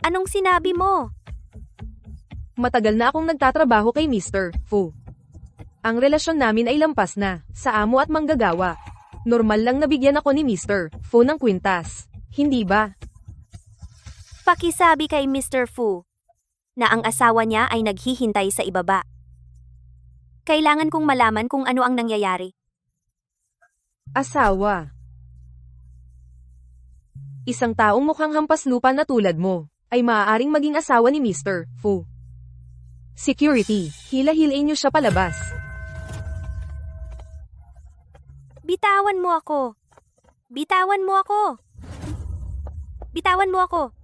[SPEAKER 1] Anong sinabi mo?
[SPEAKER 9] Matagal na akong nagtatrabaho kay Mr. Fu. Ang relasyon namin ay lampas na, sa amo at manggagawa. Normal lang nabigyan ako ni Mr. Fu ng kwintas. Hindi ba?
[SPEAKER 1] Pakisabi kay Mr. Fu na ang asawa niya ay naghihintay sa ibaba. Kailangan kong malaman kung ano ang nangyayari.
[SPEAKER 9] Asawa. Isang taong mukhang hampas lupa na tulad mo, ay maaaring maging asawa ni Mr. Fu. Security, hila-hilain niyo siya palabas.
[SPEAKER 1] Bitawan mo ako. Bitawan mo ako. Bitawan mo ako.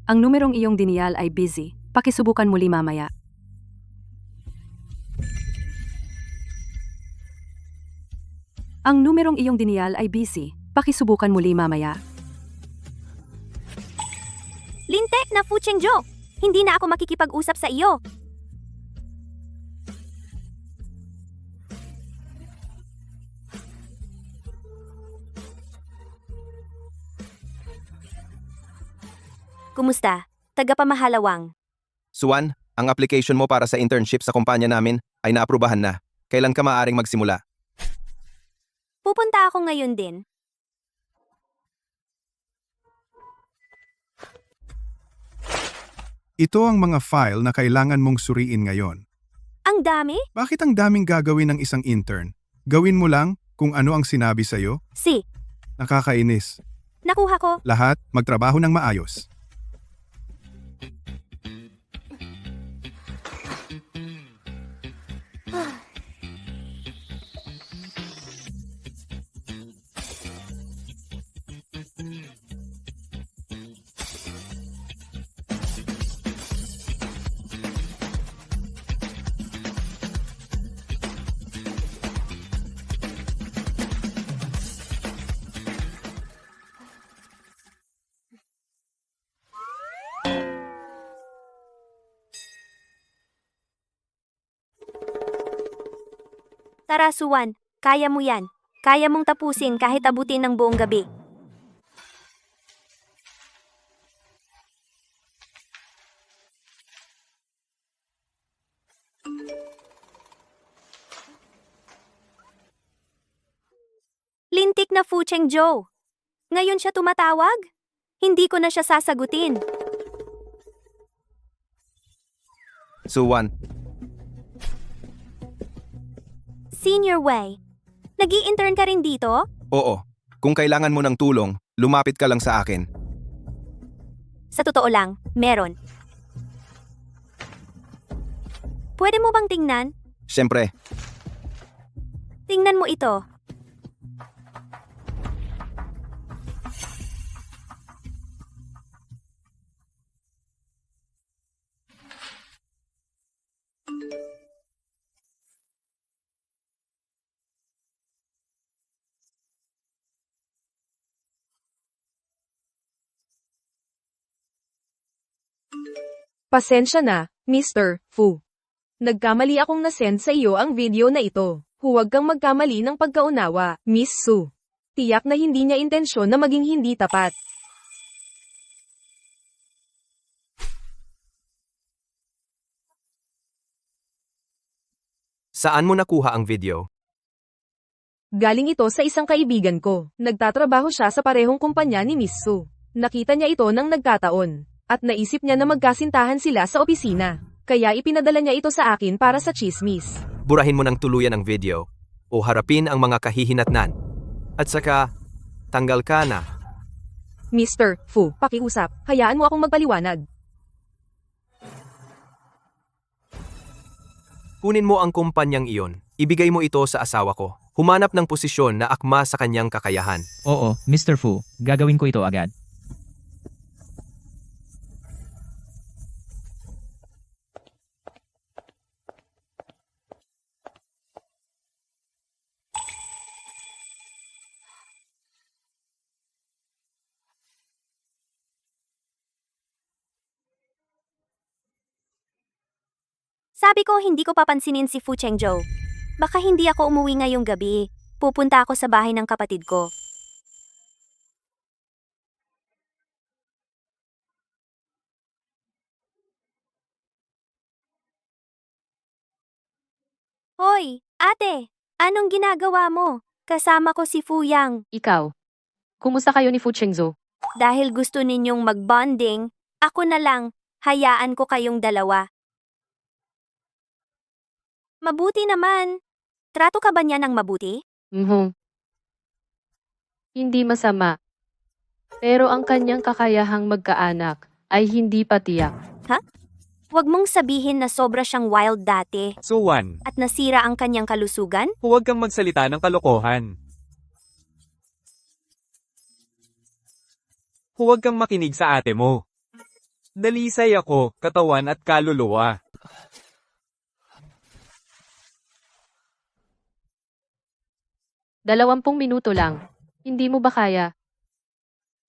[SPEAKER 5] Ang numerong iyong diniyal ay busy. Pakisubukan muli mamaya. Ang numerong iyong diniyal ay busy. Pakisubukan muli mamaya.
[SPEAKER 1] Lintek na Fu Chengzhou. Hindi na ako makikipag-usap sa iyo. Kumusta? Tagapamahalawang.
[SPEAKER 3] Suwan, ang application mo para sa internship sa kumpanya namin ay naaprubahan na. Kailan ka maaaring magsimula?
[SPEAKER 1] Pupunta ako ngayon din.
[SPEAKER 6] Ito ang mga file na kailangan mong suriin ngayon.
[SPEAKER 1] Ang dami?
[SPEAKER 6] Bakit ang daming gagawin ng isang intern? Gawin mo lang kung ano ang sinabi sa'yo?
[SPEAKER 1] Si.
[SPEAKER 6] Nakakainis.
[SPEAKER 1] Nakuha ko.
[SPEAKER 6] Lahat, magtrabaho ng maayos.
[SPEAKER 1] Tara, Suwan. Kaya mo yan. Kaya mong tapusin kahit abutin ng buong gabi. Lintik na Fu Chengzhou. Ngayon siya tumatawag? Hindi ko na siya sasagutin.
[SPEAKER 3] Suwan,
[SPEAKER 1] Senior Wei. Nag-i-intern ka rin dito?
[SPEAKER 3] oo. Kung kailangan mo ng tulong, lumapit ka lang sa akin.
[SPEAKER 1] Sa totoo lang, meron. Pwede mo bang tingnan?
[SPEAKER 3] Siyempre,
[SPEAKER 1] Tingnan mo ito.
[SPEAKER 9] Pasensya na, Mr. Fu. Nagkamali akong nasend sa iyo ang video na ito. Huwag kang magkamali ng pagkaunawa, Miss Su. Tiyak na hindi niya intensyon na maging hindi tapat.
[SPEAKER 3] saan mo nakuha ang video?
[SPEAKER 9] Galing ito sa isang kaibigan ko. Nagtatrabaho siya sa parehong kumpanya ni Miss Su. Nakita niya ito nang nagkataon. At naisip niya na magkasintahan sila sa opisina. Kaya ipinadala niya ito sa akin para sa chismis.
[SPEAKER 3] Burahin mo ng tuluyan ang video o harapin ang mga kahihinatnan. At saka, tanggal ka na.
[SPEAKER 9] Mr. Fu, pakiusap. Hayaan mo akong magpaliwanag.
[SPEAKER 3] Kunin mo ang kumpanyang iyon. Ibigay mo ito sa asawa ko. Humanap ng posisyon na akma sa kanyang kakayahan.
[SPEAKER 10] Oo, Mr. Fu, gagawin ko ito agad.
[SPEAKER 1] Sabi ko hindi ko papansinin si Fu Chengzhou. Baka hindi ako umuwi ngayong gabi. Pupunta ako sa bahay ng kapatid ko. Hoy, ate! Anong ginagawa mo? Kasama ko si Fuyang.
[SPEAKER 4] Ikaw. Kumusta kayo ni Fu Chengzhou?
[SPEAKER 1] Dahil gusto ninyong mag-bonding, ako na lang, hayaan ko kayong dalawa. Mabuti naman. Trato ka ba niya ng mabuti?
[SPEAKER 4] Hindi masama. Pero ang kanyang kakayahang magkaanak ay hindi pa tiyak.
[SPEAKER 1] Huwag mong sabihin na sobra siyang wild dati
[SPEAKER 2] Suwan,
[SPEAKER 1] at nasira ang kanyang kalusugan?
[SPEAKER 2] huwag kang magsalita ng kalokohan. Huwag kang makinig sa ate mo. Dalisay ako, katawan at kaluluwa.
[SPEAKER 4] Dalawampung minuto lang. Hindi mo ba kaya?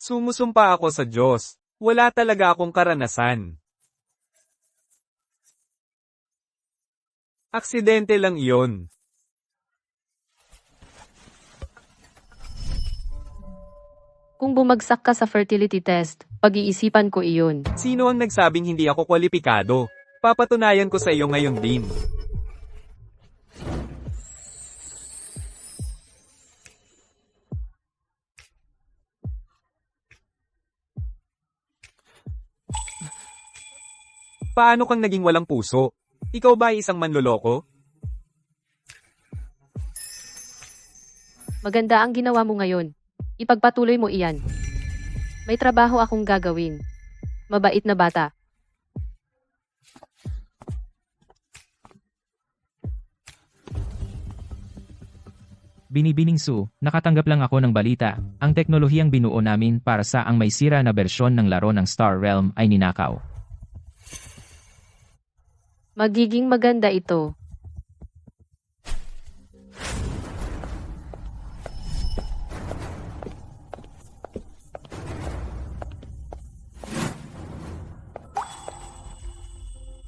[SPEAKER 2] Sumusumpa ako sa Diyos. Wala talaga akong karanasan. Aksidente lang iyon.
[SPEAKER 4] Kung bumagsak ka sa fertility test, pag-iisipan ko iyon.
[SPEAKER 2] Sino ang nagsabing hindi ako kwalipikado? Papatunayan ko sa iyo ngayon din. Paano kang naging walang puso? Ikaw ba ay isang manloloko?
[SPEAKER 4] Maganda ang ginawa mo ngayon. Ipagpatuloy mo iyan. May trabaho akong gagawin. Mabait na bata.
[SPEAKER 10] Binibining Su, nakatanggap lang ako ng balita. Ang teknolohiyang binuo namin para sa ang may sira na bersyon ng laro ng Star Realm ay ninakaw.
[SPEAKER 4] Magiging maganda ito.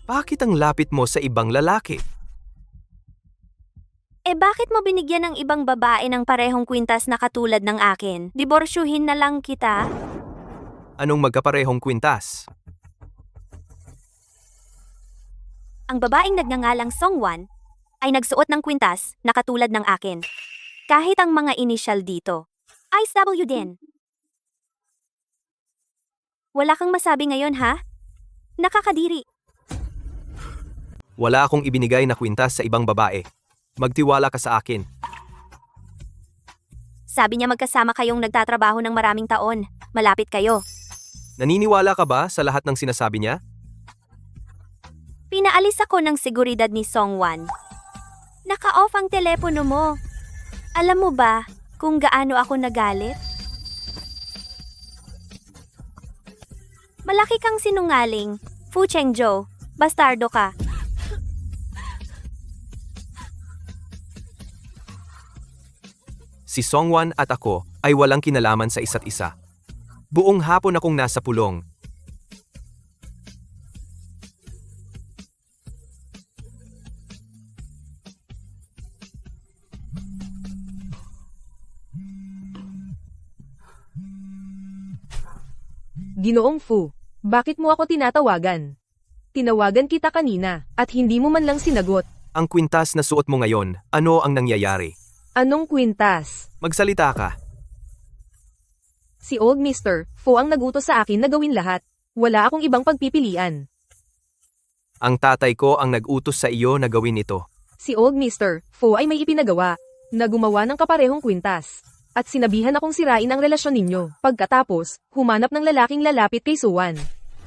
[SPEAKER 3] Bakit ang lapit mo sa ibang lalaki?
[SPEAKER 1] Bakit mo binigyan ng ibang babae ng parehong kwintas na katulad ng akin? Diborsyuhin na lang kita?
[SPEAKER 3] Anong magkaparehong kwintas?
[SPEAKER 1] Ang babaeng nagngangalang Songwan ay nagsuot ng kwintas na katulad ng akin. Kahit ang mga initial dito ay W din. Wala kang masabi ngayon ha? Nakakadiri.
[SPEAKER 3] Wala akong ibinigay na kwintas sa ibang babae. Magtiwala ka sa akin.
[SPEAKER 1] Sabi niya magkasama kayong nagtatrabaho ng maraming taon. Malapit kayo.
[SPEAKER 3] Naniniwala ka ba sa lahat ng sinasabi niya?
[SPEAKER 1] Pinaalis ako ng seguridad ni Songwan. Naka-off ang telepono mo. Alam mo ba kung gaano ako nagalit? Malaki kang sinungaling. Fu Chengzhou, bastardo ka.
[SPEAKER 3] Si Songwan at ako ay walang kinalaman sa isa't isa. Buong hapon akong nasa pulong.
[SPEAKER 9] Ginoong Fu, bakit mo ako tinatawagan? Tinawagan kita kanina, at hindi mo man lang sinagot.
[SPEAKER 3] Ang kwintas na suot mo ngayon, ano ang nangyayari?
[SPEAKER 9] Anong kwintas?
[SPEAKER 3] Magsalita ka.
[SPEAKER 9] Si Old Mr. Fu ang nagutos sa akin na gawin lahat. Wala akong ibang pagpipilian.
[SPEAKER 3] Ang tatay ko ang nag-utos sa iyo na gawin ito.
[SPEAKER 9] Si Old Mr. Fu ay may ipinagawa, na gumawa ng kaparehong kwintas. At sinabihan akong sirain ang relasyon ninyo. Pagkatapos, humanap ng lalaking lalapit kay Suwan.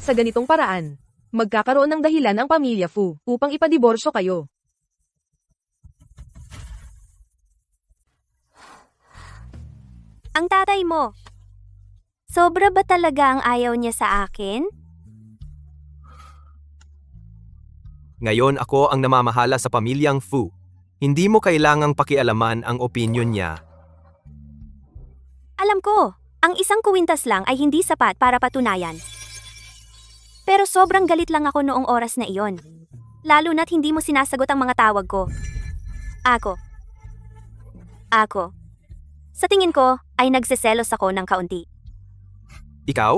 [SPEAKER 9] Sa ganitong paraan, magkakaroon ng dahilan ang pamilya Fu upang ipadiborsyo kayo.
[SPEAKER 1] Ang tatay mo. Sobra ba talaga ang ayaw niya sa akin?
[SPEAKER 3] Ngayon ako ang namamahala sa pamilyang Fu. Hindi mo kailangang pakialaman ang opinyon niya.
[SPEAKER 1] Alam ko, ang isang kuwintas lang ay hindi sapat para patunayan. Pero sobrang galit lang ako noong oras na iyon. Lalo na't hindi mo sinasagot ang mga tawag ko. Ako. Sa tingin ko, ay nagseselos ako ng kaunti.
[SPEAKER 3] Ikaw?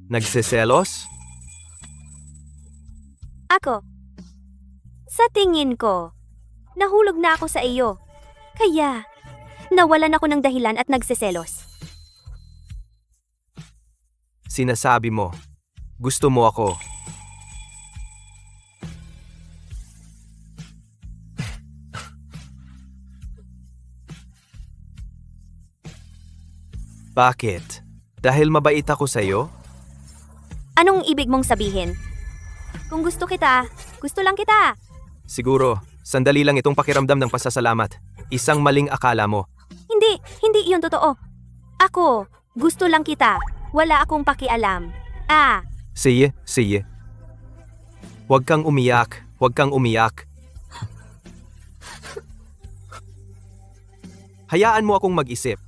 [SPEAKER 3] Nagseselos?
[SPEAKER 1] Ako. Sa tingin ko, Nahulog na ako sa iyo. Kaya, nawalan ako ng dahilan at nagseselos.
[SPEAKER 3] Sinasabi mo, gusto mo ako. Bakit? Dahil mabait ako sa'yo?
[SPEAKER 1] Anong ibig mong sabihin? Kung gusto kita, gusto lang kita.
[SPEAKER 3] Siguro, sandali lang itong pakiramdam ng pasasalamat. Isang maling akala mo.
[SPEAKER 1] Hindi iyon totoo. Ako, gusto lang kita. Wala akong pakialam.
[SPEAKER 3] Sige. Huwag kang umiyak, huwag kang umiyak. Hayaan mo akong mag-isip.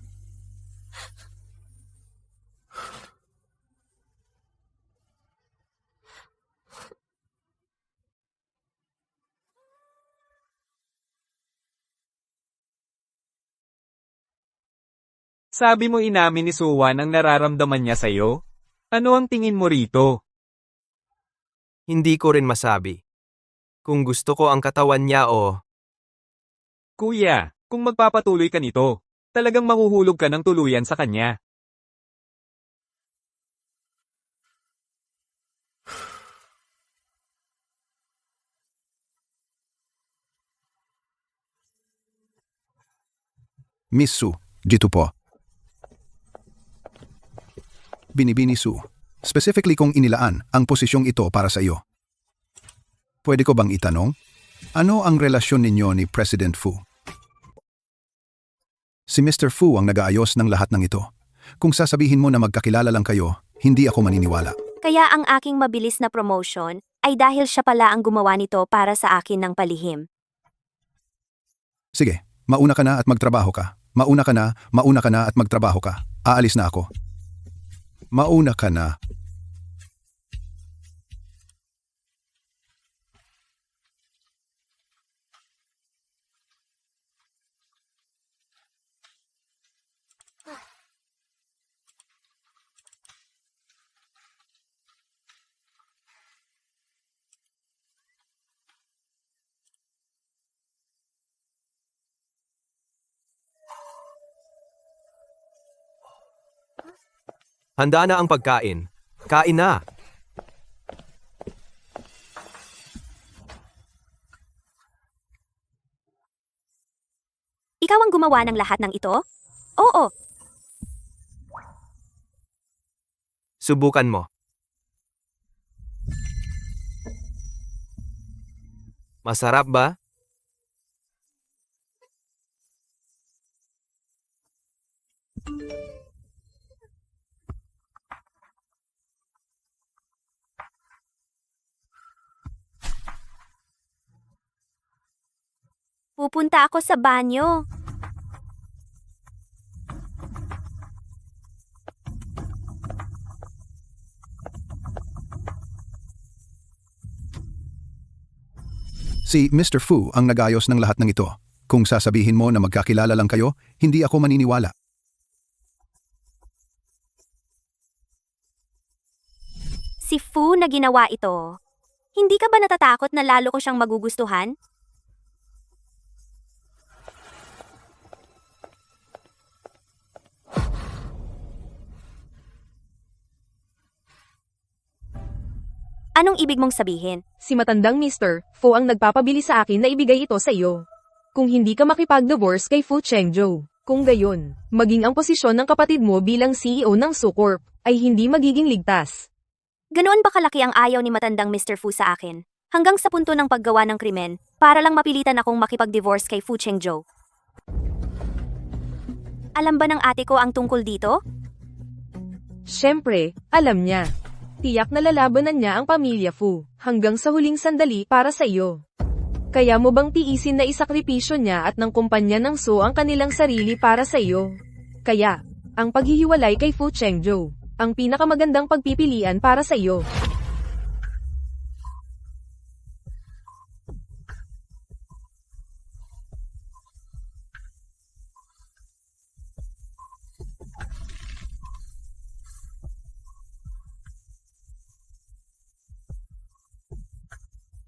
[SPEAKER 2] Sabi mo inamin ni Suwan ang nararamdaman niya sa'yo? Ano ang tingin mo rito?
[SPEAKER 3] Hindi ko rin masabi. Kung gusto ko ang katawan niya o...
[SPEAKER 2] Kuya, kung magpapatuloy ka nito, talagang mahuhulog ka ng tuluyan sa kanya.
[SPEAKER 6] Miss Su, dito po. Binibini Su, specifically kung inilaan ang posisyong ito para sa iyo. Pwede ko bang itanong? Ano ang relasyon ninyo ni President Fu? Si Mr. Fu ang nag-aayos ng lahat ng ito. Kung sasabihin mo na magkakilala lang kayo, hindi ako maniniwala.
[SPEAKER 1] Kaya ang aking mabilis na promotion ay dahil siya pala ang gumawa nito para sa akin ng palihim.
[SPEAKER 6] Sige, mauna ka na at magtrabaho ka. Mauna ka na at magtrabaho ka. Aalis na ako. Mauna ka na.
[SPEAKER 3] Handa na ang pagkain. Kain na!
[SPEAKER 1] Ikaw ang gumawa ng lahat ng ito? Oo.
[SPEAKER 3] Subukan mo. Masarap ba?
[SPEAKER 1] Pupunta ako sa banyo.
[SPEAKER 6] Si Mr. Fu ang nag-ayos ng lahat ng ito. Kung sasabihin mo na magkakilala lang kayo, hindi ako maniniwala.
[SPEAKER 1] Si Fu na ginawa ito. Hindi ka ba natatakot na lalo ko siyang magugustuhan? Anong ibig mong sabihin?
[SPEAKER 9] Si matandang Mr. Fu ang nagpapabili sa akin na ibigay ito sa iyo. Kung hindi ka makipag-divorce kay Fu Chengzhou, kung gayon, maging ang posisyon ng kapatid mo bilang CEO ng Sucorp ay hindi magiging ligtas.
[SPEAKER 1] Ganoon ba kalaki ang ayaw ni matandang Mr. Fu sa akin? Hanggang sa punto ng paggawa ng krimen, para lang mapilitan akong makipag-divorce kay Fu Chengzhou. Alam ba ng ate ko ang tungkol dito?
[SPEAKER 9] Siyempre, alam niya. Tiyak na lalabanan niya ang pamilya Fu, hanggang sa huling sandali para sa iyo. Kaya mo bang tiisin na isakripisyo niya at ng kumpanya ng Su ang kanilang sarili para sa iyo? Kaya, ang paghihiwalay kay Fu Chengzhou, ang pinakamagandang pagpipilian para sa iyo.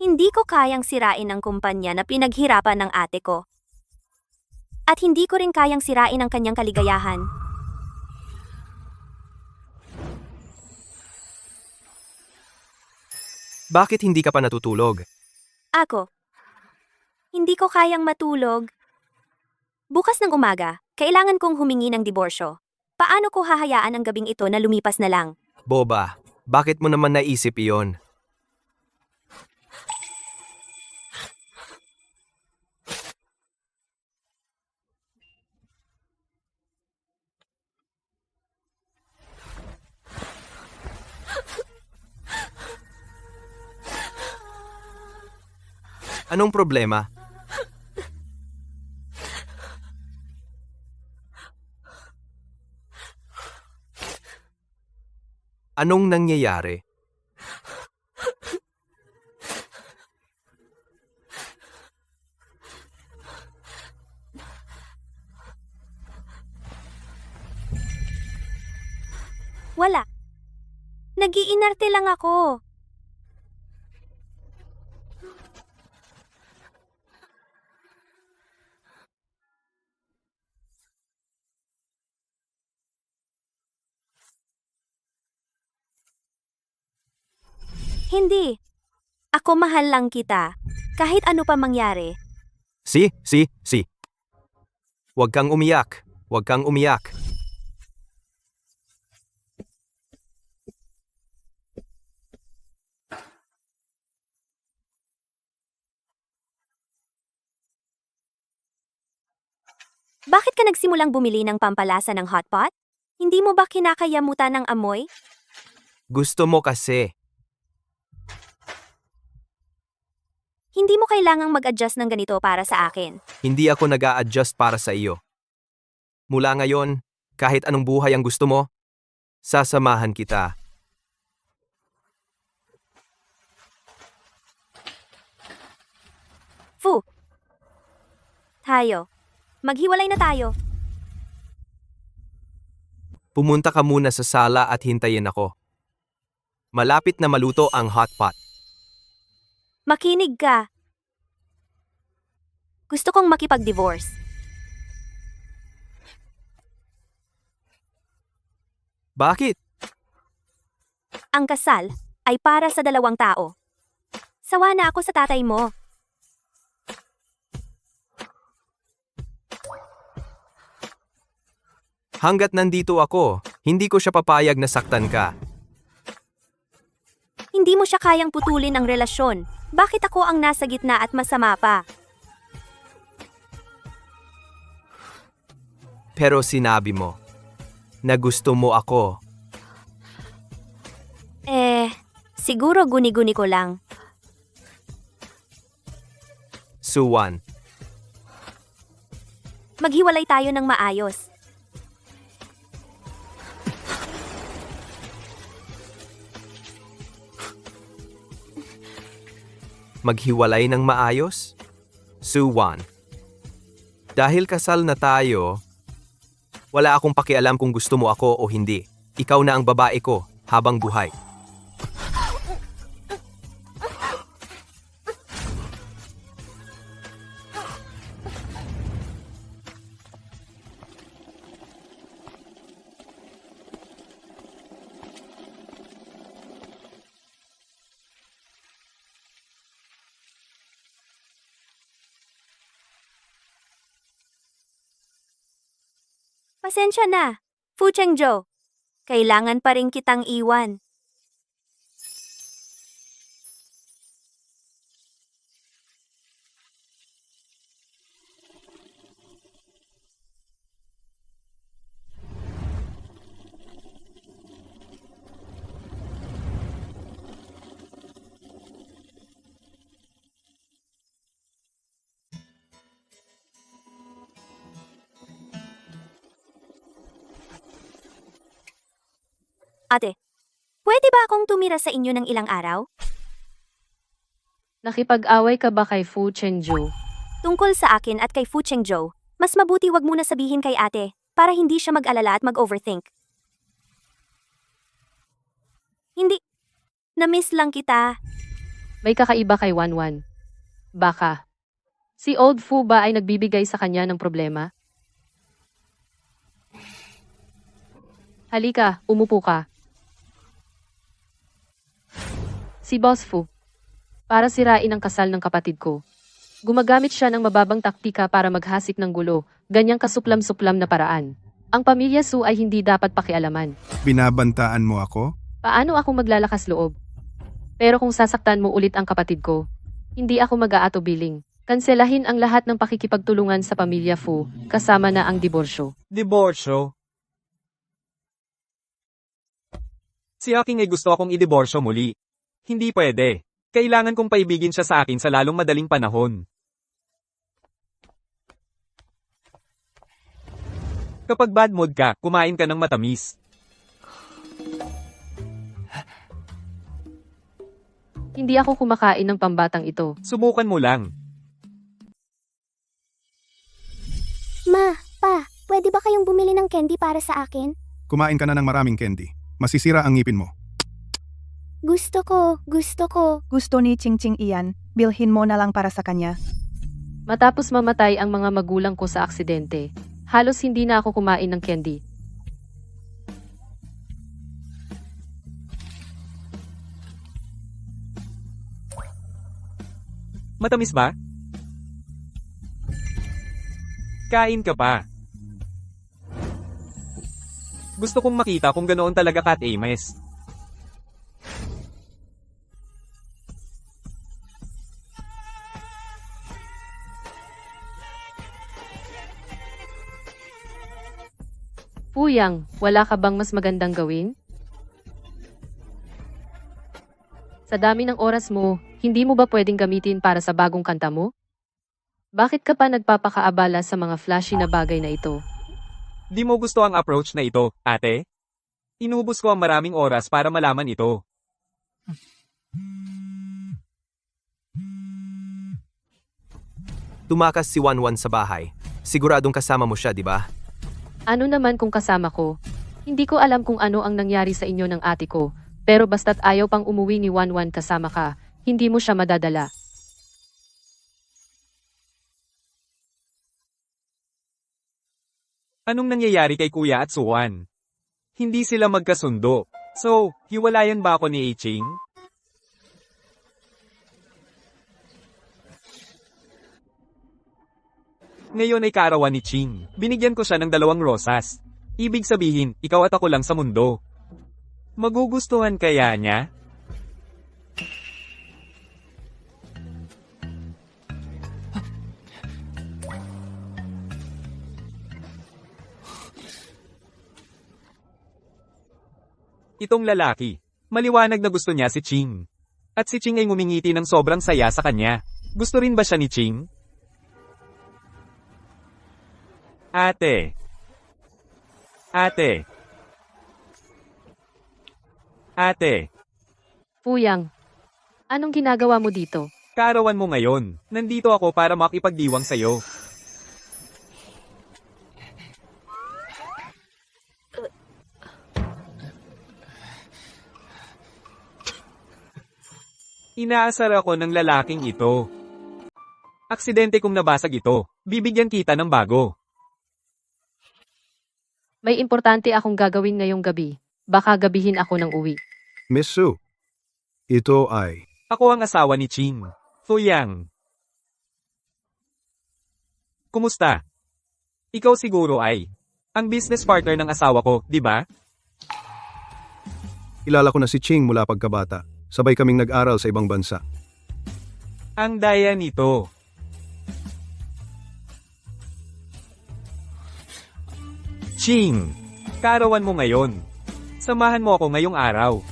[SPEAKER 1] Hindi ko kayang sirain ang kumpanya na pinaghirapan ng ate ko. At hindi ko rin kayang sirain ang kanyang kaligayahan.
[SPEAKER 3] Bakit hindi ka pa natutulog?
[SPEAKER 1] Ako. Hindi ko kayang matulog. Bukas ng umaga, kailangan kong humingi ng diborsyo. Paano ko hahayaan ang gabing ito na lumipas na lang?
[SPEAKER 3] Boba, bakit mo naman naisip iyon? Anong problema? Anong nangyayari?
[SPEAKER 1] Wala. Nag-iinarte lang ako. Hindi. Ako mahal lang kita. Kahit ano pa mangyari.
[SPEAKER 3] Si. Huwag kang umiyak. Huwag kang umiyak.
[SPEAKER 1] Bakit ka nagsimulang bumili ng pampalasa ng hotpot? Hindi mo ba kinakayamutan ng amoy?
[SPEAKER 3] Gusto mo kasi.
[SPEAKER 1] Hindi mo kailangang mag-adjust ng ganito para sa akin.
[SPEAKER 3] Hindi ako nag-a-adjust para sa iyo. Mula ngayon, kahit anong buhay ang gusto mo, sasamahan kita.
[SPEAKER 1] Fu. Tayo. Maghiwalay na tayo.
[SPEAKER 3] Pumunta ka muna sa sala at hintayin ako. Malapit na maluto ang hotpot.
[SPEAKER 1] Makinig ka. Gusto kong makipag-divorce.
[SPEAKER 3] Bakit?
[SPEAKER 1] Ang kasal ay para sa dalawang tao. Sawa na ako sa tatay mo.
[SPEAKER 3] Hanggat nandito ako, hindi ko siya papayag na saktan ka.
[SPEAKER 1] Hindi mo siya kayang putulin ang relasyon. Bakit ako ang nasa gitna at masama pa?
[SPEAKER 3] Pero sinabi mo na gusto mo ako.
[SPEAKER 1] Siguro guni-guni ko lang.
[SPEAKER 3] Suwan,
[SPEAKER 1] Maghiwalay tayo ng maayos.
[SPEAKER 3] maghiwalay ng maayos? Suwan, dahil kasal na tayo, wala akong pakialam kung gusto mo ako o hindi. Ikaw na ang babae ko habang buhay.
[SPEAKER 1] Pasensya na, Fu Chengzhou. Kailangan pa rin kitang iwan. Ate, pwede ba akong tumira sa inyo ng ilang araw?
[SPEAKER 4] Nakipag-away ka ba kay Fu Chengzhou?
[SPEAKER 1] Tungkol sa akin at kay Fu Chengzhou, mas mabuti wag muna sabihin kay ate, para hindi siya mag-alala at mag-overthink. Hindi. Na-miss lang kita.
[SPEAKER 4] May kakaiba kay Wanwan. Baka. Si Old Fu ba ay nagbibigay sa kanya ng problema? Halika, umupo ka. Si Boss Fu. Para sirain ang kasal ng kapatid ko. Gumagamit siya ng mababang taktika para maghasik ng gulo, ganyang kasuplam-suplam na paraan. Ang pamilya Su ay hindi dapat pakialaman.
[SPEAKER 6] Binabantaan mo ako?
[SPEAKER 4] Paano ako maglalakas loob? Pero kung sasaktan mo ulit ang kapatid ko, hindi ako mag-aatubiling. Kanselahin ang lahat ng pakikipagtulungan sa pamilya Fu, kasama na ang diborsyo.
[SPEAKER 2] Diborsyo? Si Aking ay gusto akong idiborsyo muli. Hindi pwede. Kailangan kong paibigin siya sa akin sa lalong madaling panahon. Kapag bad mood ka, kumain ka ng matamis.
[SPEAKER 4] Hindi ako kumakain ng pambatang ito.
[SPEAKER 2] Subukan mo lang.
[SPEAKER 11] Ma, pa, pwede ba kayong bumili ng candy para sa akin?
[SPEAKER 6] Kumain ka na ng maraming candy. Masisira ang ngipin mo.
[SPEAKER 11] Gusto ko, gusto ko.
[SPEAKER 7] Gusto ni Ching Ching iyan, bilhin mo na lang para sa kanya.
[SPEAKER 4] Matapos mamatay ang mga magulang ko sa aksidente, halos hindi na ako kumain ng candy.
[SPEAKER 2] Matamis ba? Kain ka pa. Gusto kong makita kung ganoon talaga Kat Ames.
[SPEAKER 4] Puyang, wala ka bang mas magandang gawin? Sa dami ng oras mo, hindi mo ba pwedeng gamitin para sa bagong kanta mo? Bakit ka pa nagpapakaabala sa mga flashy na bagay na ito?
[SPEAKER 2] Di mo gusto ang approach na ito, ate? Inubos ko ang maraming oras para malaman ito.
[SPEAKER 3] Tumakas si Wanwan sa bahay. Siguradong kasama mo siya, di ba?
[SPEAKER 4] Ano naman kung kasama ko? Hindi ko alam kung ano ang nangyari sa inyo ng ate ko, pero basta't ayaw pang umuwi ni Wanwan kasama ka, hindi mo siya madadala.
[SPEAKER 2] Anong nangyayari kay Kuya at Suwan? Hindi sila magkasundo. So, hiwalayan ba ako ni Ching? Ngayon ay kaarawan ni Ching. Binigyan ko siya ng 2 rosas. Ibig sabihin, ikaw at ako lang sa mundo. Magugustuhan kaya niya? Itong lalaki. Maliwanag na gusto niya si Ching. At si Ching ay ngumingiti ng sobrang saya sa kanya. Gusto rin ba siya ni Ching? Ate. Ate. Ate.
[SPEAKER 4] Puyang, anong ginagawa mo dito?
[SPEAKER 2] Kaarawan mo ngayon. Nandito ako para makipagdiwang sa'yo. Inaasar ako ng lalaking ito. Aksidente kong nabasag ito. Bibigyan kita ng bago.
[SPEAKER 4] May importante akong gagawin ngayong gabi. Baka gabihin ako ng uwi.
[SPEAKER 6] Miss Su, ito ay...
[SPEAKER 2] Ako ang asawa ni Ching. Fuyang. Kumusta? Ikaw siguro ay ang business partner ng asawa ko, di ba?
[SPEAKER 6] Kilala ko na si Ching mula pagkabata. Sabay kaming nag-aral sa ibang bansa.
[SPEAKER 2] Ang daya nito. Ching, kaarawan mo ngayon. Samahan mo ako ngayong araw.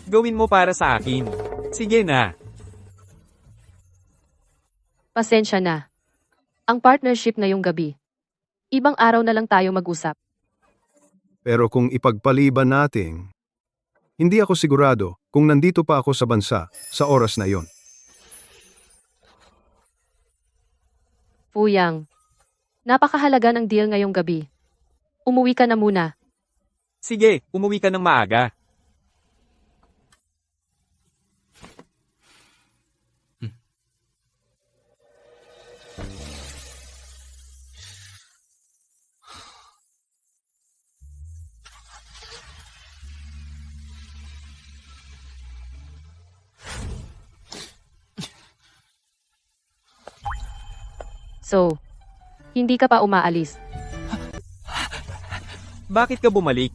[SPEAKER 2] Gawin mo para sa akin. Sige na.
[SPEAKER 4] Pasensya na. Ang partnership ngayong gabi. Ibang araw na lang tayo mag-usap.
[SPEAKER 6] Pero kung ipagpaliban natin, hindi ako sigurado kung nandito pa ako sa bansa sa oras na yon.
[SPEAKER 4] Puyang, napakahalaga ng deal ngayong gabi. Umuwi ka na muna.
[SPEAKER 2] Sige, umuwi ka ng maaga.
[SPEAKER 4] So, hindi ka pa umaalis.
[SPEAKER 2] Bakit ka bumalik?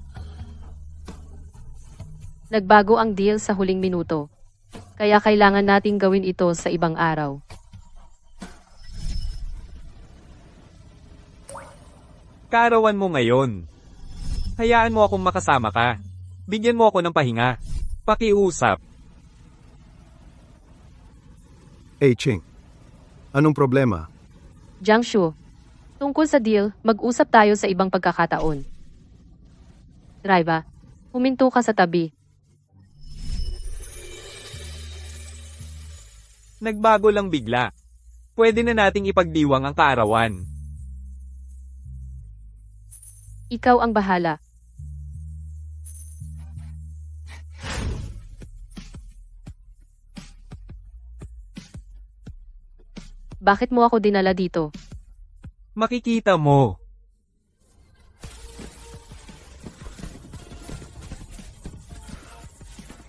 [SPEAKER 4] Nagbago ang deal sa huling minuto. Kaya kailangan nating gawin ito sa ibang araw.
[SPEAKER 2] Kaarawan mo ngayon. Hayaan mo akong makasama ka. Bigyan mo ako ng pahinga. Pakiusap.
[SPEAKER 6] Ching. Anong problema?
[SPEAKER 4] Jiangshu, tungkol sa deal, mag-usap tayo sa ibang pagkakataon. Driver, huminto ka sa tabi.
[SPEAKER 2] Nagbago lang bigla. Pwede na nating ipagdiwang ang kaarawan.
[SPEAKER 4] Ikaw ang bahala. Bakit mo ako dinala dito?
[SPEAKER 2] Makikita mo.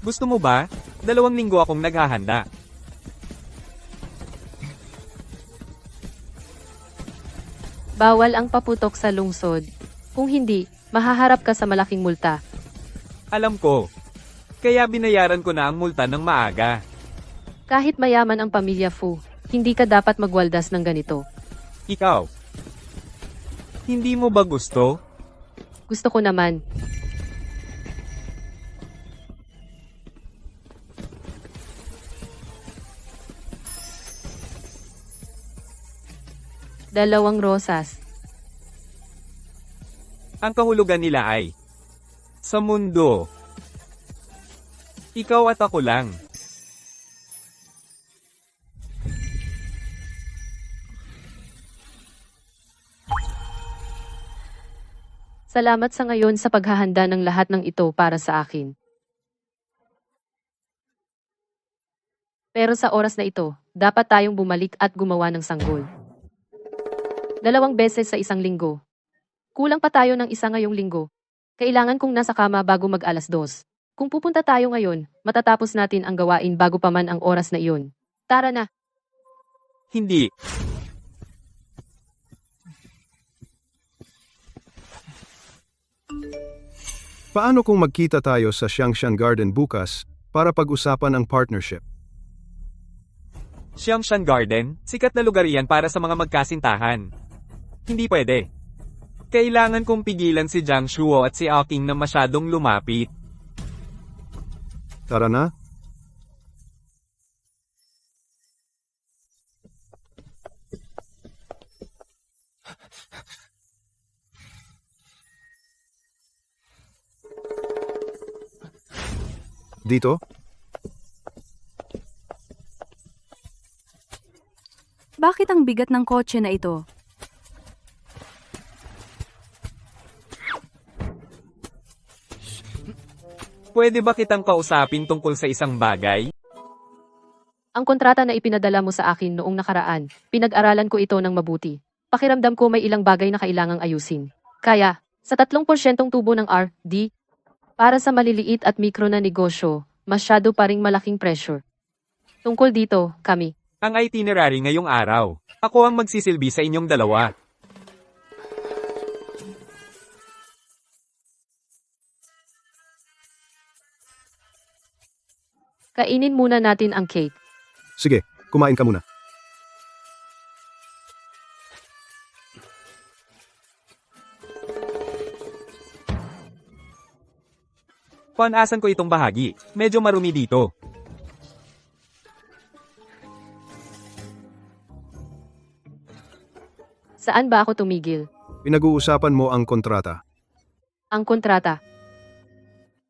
[SPEAKER 2] Gusto mo ba? 2 linggo akong naghahanda.
[SPEAKER 4] Bawal ang paputok sa lungsod. Kung hindi, mahaharap ka sa malaking multa.
[SPEAKER 2] Alam ko. Kaya binayaran ko na ang multa ng maaga.
[SPEAKER 4] Kahit mayaman ang pamilya Fu, hindi ka dapat magwaldas ng ganito.
[SPEAKER 2] Ikaw. Hindi mo ba gusto?
[SPEAKER 4] Gusto ko naman. Dalawang rosas.
[SPEAKER 2] Ang kahulugan nila ay sa mundo. Ikaw at ako lang.
[SPEAKER 4] Salamat sa ngayon sa paghahanda ng lahat ng ito para sa akin. Pero sa oras na ito, dapat tayong bumalik at gumawa ng sanggol. 2 beses sa isang linggo. Kulang pa tayo ng isa ngayong linggo. Kailangan kong nasa kama bago mag-alas 2. Kung pupunta tayo ngayon, matatapos natin ang gawain bago pa man ang oras na iyon. Tara na.
[SPEAKER 2] Hindi.
[SPEAKER 6] Paano kung magkita tayo sa Xiangshan Garden bukas para pag-usapan ang partnership?
[SPEAKER 2] Xiangshan Garden, sikat na lugar yan para sa mga magkasintahan. Hindi pwede. Kailangan kong pigilan si Jiang Shuo at si Aking na masyadong lumapit.
[SPEAKER 6] Tara na? Dito?
[SPEAKER 5] Bakit ang bigat ng kotse na ito?
[SPEAKER 2] Pwede ba kitang kausapin tungkol sa isang bagay?
[SPEAKER 4] Ang kontrata na ipinadala mo sa akin noong nakaraan, pinag-aralan ko ito ng mabuti. Pakiramdam ko may ilang bagay na kailangang ayusin. Kaya, sa 3% tubo ng R&D, para sa maliliit at mikro na negosyo, masyado pa ring malaking pressure. Tungkol dito, kami.
[SPEAKER 2] Ang itinerary ngayong araw. Ako ang magsisilbi sa inyong dalawa.
[SPEAKER 4] Kainin muna natin ang cake.
[SPEAKER 6] Sige, kumain ka muna.
[SPEAKER 2] Panasan ko itong bahagi. Medyo marumi dito.
[SPEAKER 4] Saan ba ako tumigil?
[SPEAKER 6] Pinag-uusapan mo ang kontrata.
[SPEAKER 4] Ang kontrata.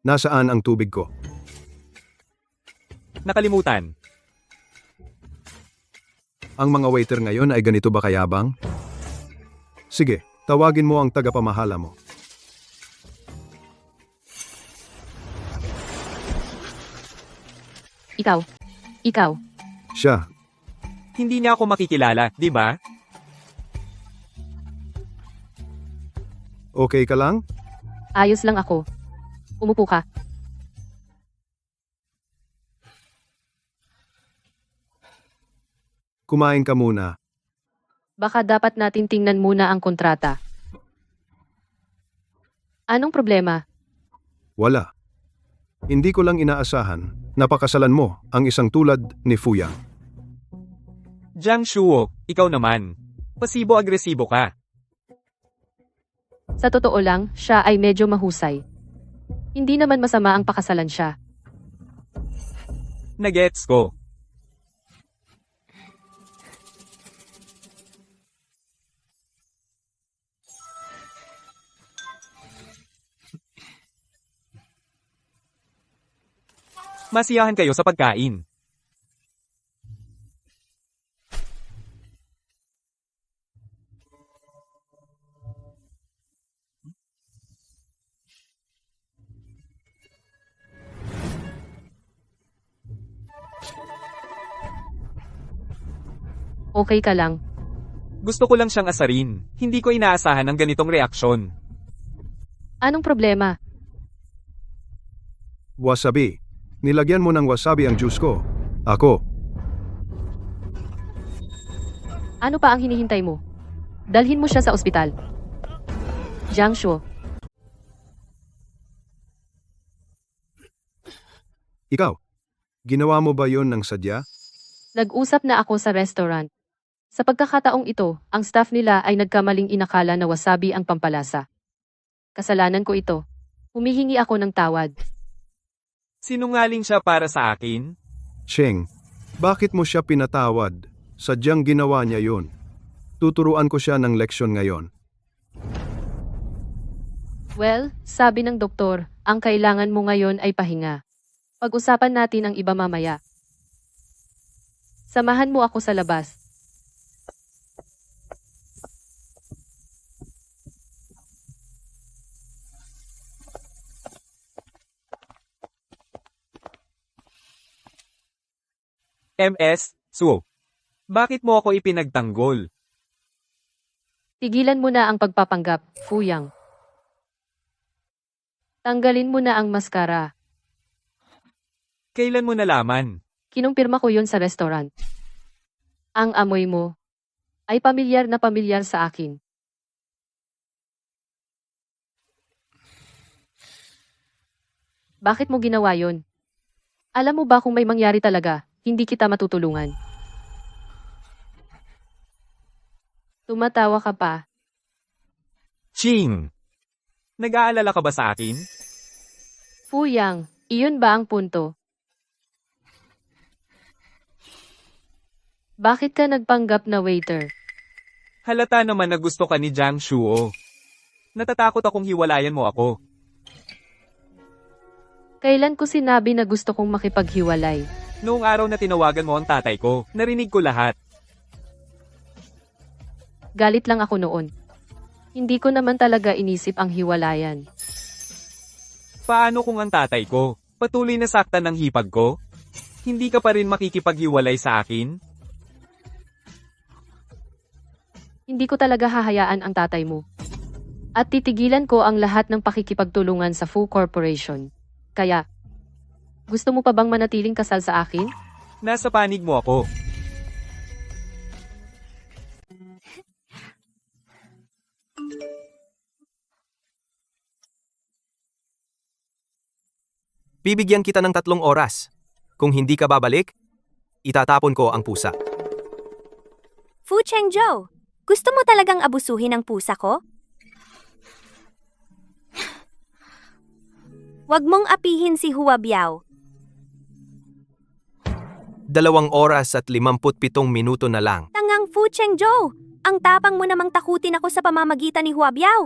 [SPEAKER 6] Nasaan ang tubig ko?
[SPEAKER 2] Nakalimutan.
[SPEAKER 6] Ang mga waiter ngayon ay ganito ba kayabang? Sige, tawagin mo ang tagapamahala mo.
[SPEAKER 4] Ikaw. Ikaw.
[SPEAKER 6] Siya.
[SPEAKER 2] Hindi niya ako makikilala, di ba?
[SPEAKER 6] Okay ka lang?
[SPEAKER 4] Ayos lang ako. Umupo ka.
[SPEAKER 6] Kumain ka muna.
[SPEAKER 4] Baka dapat natin tingnan muna ang kontrata. Anong problema?
[SPEAKER 6] Wala. Hindi ko lang inaasahan na pakasalan mo ang isang tulad ni Fuyang.
[SPEAKER 2] Jiang Shuo, ikaw naman. Pasibo-agresibo ka.
[SPEAKER 4] Sa totoo lang, siya ay medyo mahusay. Hindi naman masama ang pakasalan siya.
[SPEAKER 2] Nagets ko. Masiyahan kayo sa pagkain.
[SPEAKER 4] Okay ka lang.
[SPEAKER 2] Gusto ko lang siyang asarin. Hindi ko inaasahan ang ganitong reaksyon.
[SPEAKER 4] Anong problema?
[SPEAKER 6] Wasabi. Nilagyan mo ng wasabi ang juice ko. Ako.
[SPEAKER 4] Ano pa ang hinihintay mo? Dalhin mo siya sa ospital. Jiang Shuo,
[SPEAKER 6] Ikaw. Ginawa mo ba yon ng sadya?
[SPEAKER 4] nag-usap na ako sa restaurant. Sa pagkakataong ito, ang staff nila ay nagkamaling inakala na wasabi ang pampalasa. Kasalanan ko ito. Humihingi ako ng tawad.
[SPEAKER 2] Sinungaling siya para sa akin?
[SPEAKER 6] Cheng, bakit mo siya pinatawad? Sadyang ginawa niya yun. Tuturuan ko siya ng leksyon ngayon.
[SPEAKER 4] Well, sabi ng doktor, ang kailangan mo ngayon ay pahinga. Pag-usapan natin ang iba mamaya. Samahan mo ako sa labas.
[SPEAKER 2] MS, Suo. Bakit mo ako ipinagtanggol?
[SPEAKER 4] Tigilan mo na ang pagpapanggap, Fuyang. Tanggalin mo na ang maskara.
[SPEAKER 2] Kailan mo nalaman?
[SPEAKER 4] Kinumpirma ko yon sa restaurant. Ang amoy mo ay pamilyar na pamilyar sa akin. Bakit mo ginawa yon? Alam mo ba kung may mangyari talaga, hindi kita matutulungan. Tumatawa ka pa.
[SPEAKER 2] Ching! Nag-aalala ka ba sa akin?
[SPEAKER 4] Fuyang, iyon ba ang punto? Bakit ka nagpanggap na waiter?
[SPEAKER 2] Halata naman na gusto ka ni Jiang Shuo. Natatakot akong hiwalayan mo ako.
[SPEAKER 4] Kailan ko sinabi na gusto kong makipaghiwalay?
[SPEAKER 2] Noong araw na tinawagan mo ang tatay ko, narinig ko lahat.
[SPEAKER 4] Galit lang ako noon. Hindi ko naman talaga inisip ang hiwalayan.
[SPEAKER 2] Paano kung ang tatay ko, patuloy na saktan ng hipag ko? Hindi ka pa rin makikipaghiwalay sa akin?
[SPEAKER 4] Hindi ko talaga hahayaan ang tatay mo. At titigilan ko ang lahat ng pakikipagtulungan sa Fu Corporation. Kaya, gusto mo pa bang manatiling kasal sa akin?
[SPEAKER 2] Nasa panig mo ako.
[SPEAKER 3] Bibigyan kita ng 3 oras. Kung hindi ka babalik, itatapon ko ang pusa.
[SPEAKER 1] Fu Chengzhou, gusto mo talagang abusuhin ang pusa ko? Huwag mong apihin si Hua Biao.
[SPEAKER 3] 2 oras at 57 minuto na lang.
[SPEAKER 1] Tangang Fu Chengzhou, ang tapang mo namang takutin ako sa pamamagitan ni Hua Biao.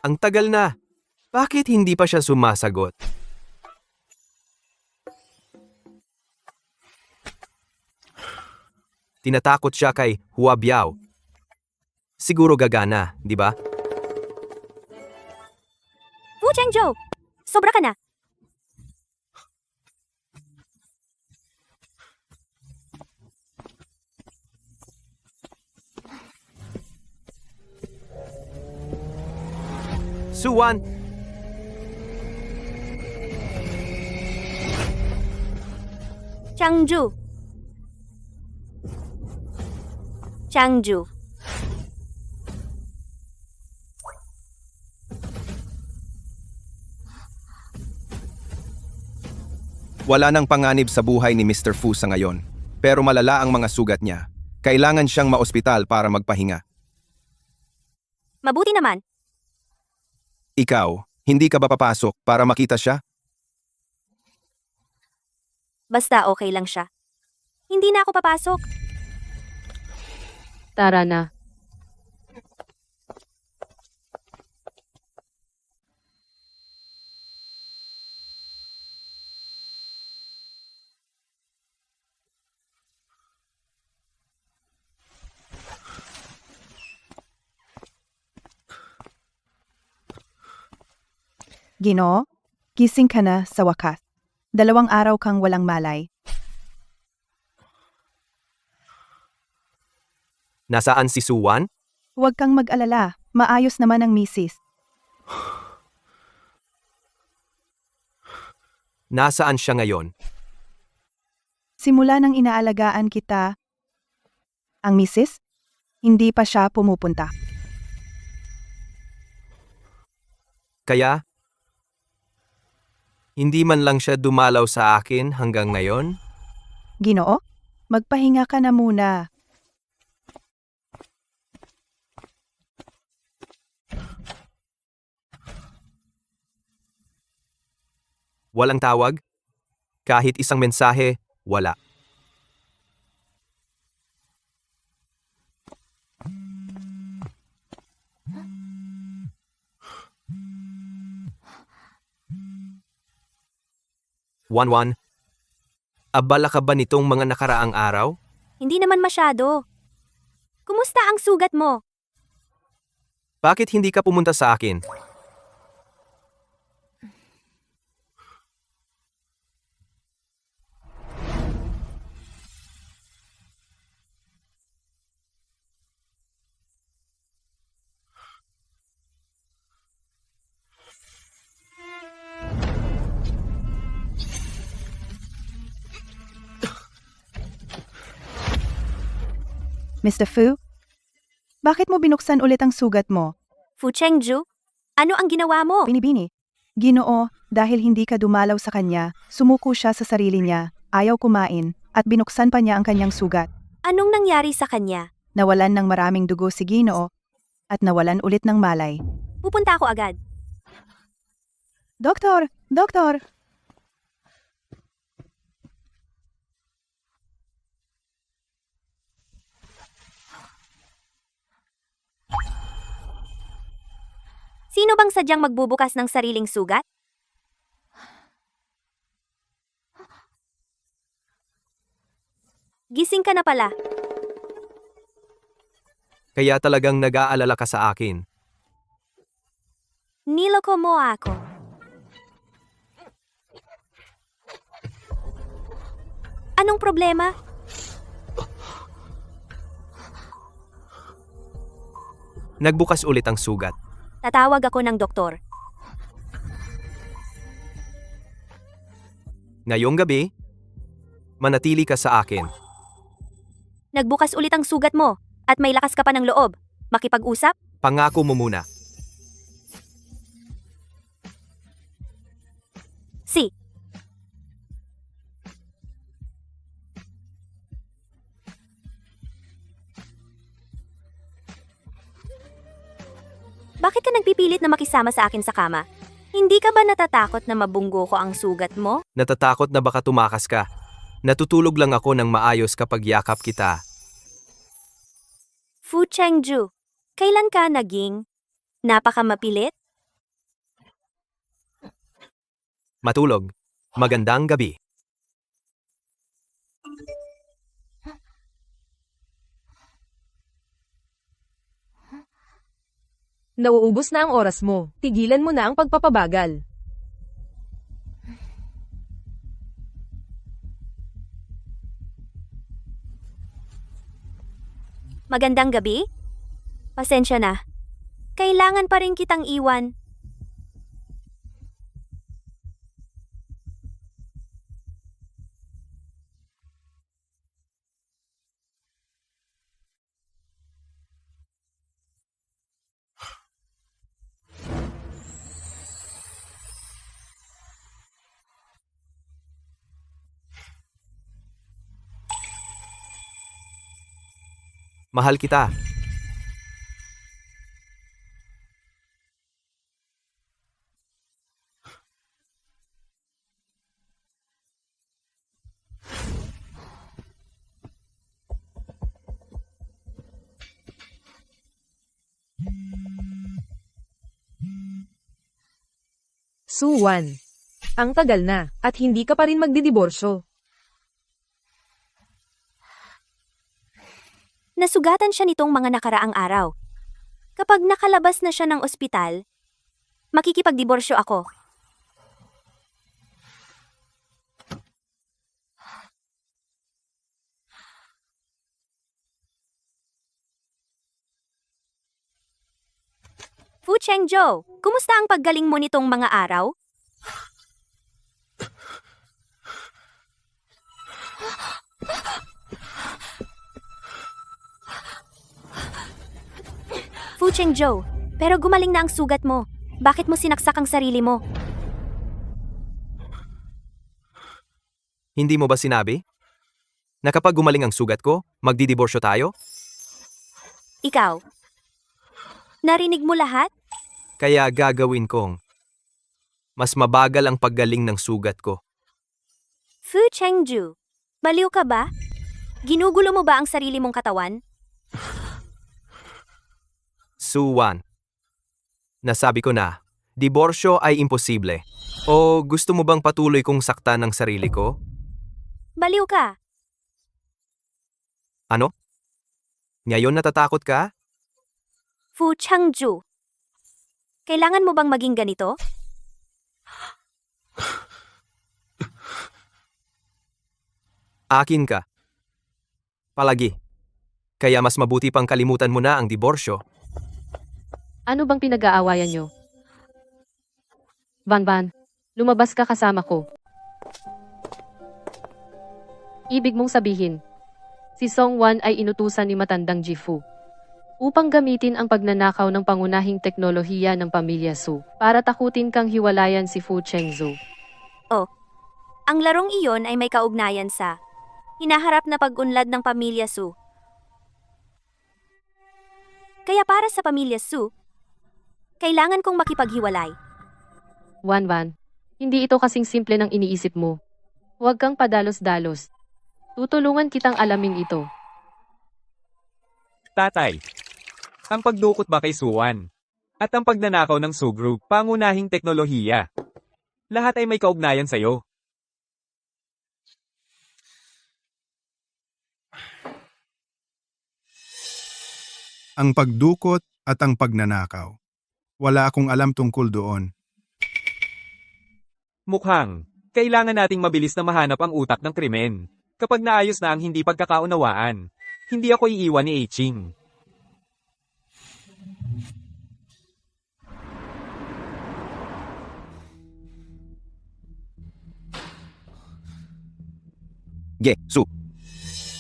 [SPEAKER 3] Ang tagal na. Bakit hindi pa siya sumasagot? Tinatakot siya kay Hua Biao. Siguro gagana, di ba?
[SPEAKER 1] Fu Chengzhou, sobra ka na.
[SPEAKER 3] Suwan!
[SPEAKER 1] Changju. Changju.
[SPEAKER 3] Wala nang panganib sa buhay ni Mr. Fu sa ngayon, pero malala ang mga sugat niya. Kailangan siyang maospital para magpahinga.
[SPEAKER 1] Mabuti naman.
[SPEAKER 3] Ikaw, hindi ka ba papasok para makita siya?
[SPEAKER 1] Basta okay lang siya. Hindi na ako papasok.
[SPEAKER 4] Tara na.
[SPEAKER 7] Ginoo, gising ka na sa wakas. 2 araw kang walang malay.
[SPEAKER 3] Nasaan si Suwan?
[SPEAKER 7] Huwag kang mag-alala, maayos naman ang misis.
[SPEAKER 3] Nasaan siya ngayon?
[SPEAKER 7] Simula nang inaalagaan kita, ang misis, hindi pa siya pumupunta.
[SPEAKER 3] Kaya? Hindi man lang siya dumalaw sa akin hanggang ngayon?
[SPEAKER 7] Ginoo, magpahinga ka na muna.
[SPEAKER 3] Walang tawag? Kahit isang mensahe, wala. Wanwan, abala ka ba nitong mga nakaraang araw?
[SPEAKER 1] Hindi naman masyado. Kumusta ang sugat mo?
[SPEAKER 3] Bakit hindi ka pumunta sa akin?
[SPEAKER 7] Mr. Fu, bakit mo binuksan ulit ang sugat mo?
[SPEAKER 1] Fu Chengju? Ano ang ginawa mo?
[SPEAKER 7] Binibini. Ginoo, dahil hindi ka dumalaw sa kanya, sumuko siya sa sarili niya, ayaw kumain, at binuksan pa niya ang kanyang sugat.
[SPEAKER 1] Anong nangyari sa kanya?
[SPEAKER 7] Nawalan ng maraming dugo si Ginoo, at nawalan ulit ng malay.
[SPEAKER 1] Pupunta ako agad.
[SPEAKER 7] Doktor! Doktor!
[SPEAKER 1] Sino bang sadyang magbubukas ng sariling sugat? Gising ka na pala.
[SPEAKER 3] Kaya talagang nag-aalala ka sa akin.
[SPEAKER 1] Niloko mo ako. Anong problema?
[SPEAKER 3] Nagbukas ulit ang sugat.
[SPEAKER 1] Tatawag ako ng doktor.
[SPEAKER 3] Ngayong gabi, manatili ka sa akin.
[SPEAKER 1] Nagbukas ulit ang sugat mo at may lakas ka pa ng loob. Makipag-usap?
[SPEAKER 3] Pangako mo muna.
[SPEAKER 1] Si. Bakit ka nagpipilit na makisama sa akin sa kama? Hindi ka ba natatakot na mabunggo ko ang sugat mo?
[SPEAKER 3] Natatakot na baka tumakas ka. Natutulog lang ako ng maayos kapag yakap kita.
[SPEAKER 1] Fu Chengju, kailan ka naging napakamapilit?
[SPEAKER 3] Matulog. Magandang gabi.
[SPEAKER 9] Nauubos na ang oras mo. Tigilan mo na ang pagpapabagal.
[SPEAKER 1] Magandang gabi? Pasensya na. Kailangan pa rin kitang iwan.
[SPEAKER 3] Mahal kita.
[SPEAKER 9] Suwan. Ang tagal na, at hindi ka pa rin magdidiborsyo.
[SPEAKER 1] Nasugatan siya nitong mga nakaraang araw. Kapag nakalabas na siya ng ospital, makikipagdiborsyo ako. Fu Chengzhou, kumusta ang paggaling mo nitong mga araw? Fu Chengzhou, pero gumaling na ang sugat mo. Bakit mo sinaksak ang sarili mo?
[SPEAKER 3] Hindi mo ba sinabi? Na kapag gumaling ang sugat ko, magdidiborsyo tayo?
[SPEAKER 1] Ikaw, narinig mo lahat?
[SPEAKER 3] Kaya gagawin kong mas mabagal ang paggaling ng sugat ko.
[SPEAKER 1] Fu Chengzhou, baliw ka ba? Ginugulo mo ba ang sarili mong katawan?
[SPEAKER 3] Suwan. Nasabi ko na, diborsyo ay imposible. O gusto mo bang patuloy kong saktan ang sarili ko?
[SPEAKER 1] Baliw ka.
[SPEAKER 3] Ano? Ngayon natatakot ka?
[SPEAKER 1] Fu Chengzhou, kailangan mo bang maging ganito?
[SPEAKER 3] Akin ka. Palagi. Kaya mas mabuti pang kalimutan mo na ang diborsyo.
[SPEAKER 4] Ano bang pinag-aawayan nyo? Van, lumabas ka kasama ko. Ibig mong sabihin, si Song Wan ay inutusan ni matandang Jifu upang gamitin ang pagnanakaw ng pangunahing teknolohiya ng pamilya Su para takutin kang hiwalayan si Fu Chengzhou.
[SPEAKER 1] Ang larong iyon ay may kaugnayan sa hinaharap na pag-unlad ng pamilya Su. Kaya para sa pamilya Su, kailangan kong makipaghiwalay.
[SPEAKER 4] Wan, hindi ito kasing simple ng iniisip mo. Huwag kang padalos-dalos. Tutulungan kitang alamin ito.
[SPEAKER 2] Tatay, ang pagdukot ba kay Suwan? At ang pagnanakaw ng Su Group, pangunahing teknolohiya. Lahat ay may kaugnayan sa'yo.
[SPEAKER 6] Ang pagdukot at ang pagnanakaw. Wala akong alam tungkol doon.
[SPEAKER 2] Mukhang, kailangan nating mabilis na mahanap ang utak ng krimen. Kapag naayos na ang hindi pagkakaunawaan, hindi ako iiwan ni Ching.
[SPEAKER 3] Su.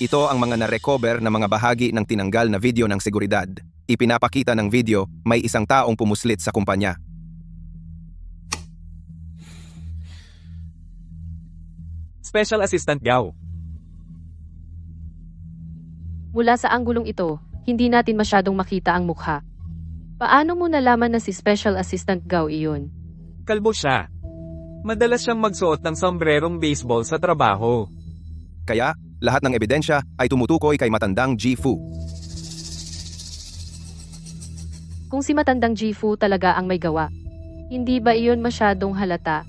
[SPEAKER 3] Ito ang mga na-recover na mga bahagi ng tinanggal na video ng seguridad. Ipinapakita ng video, may isang taong pumuslit sa kumpanya.
[SPEAKER 2] Special Assistant Gao.
[SPEAKER 4] Mula sa anggulong ito, hindi natin masyadong makita ang mukha. Paano mo nalaman na si Special Assistant Gao iyon?
[SPEAKER 2] Kalbo siya. Madalas siyang magsuot ng sombrerong baseball sa trabaho.
[SPEAKER 3] Kaya, lahat ng ebidensya ay tumutukoy kay matandang Jifu.
[SPEAKER 4] Kung si matandang Jifu talaga ang may gawa, hindi ba iyon masyadong halata?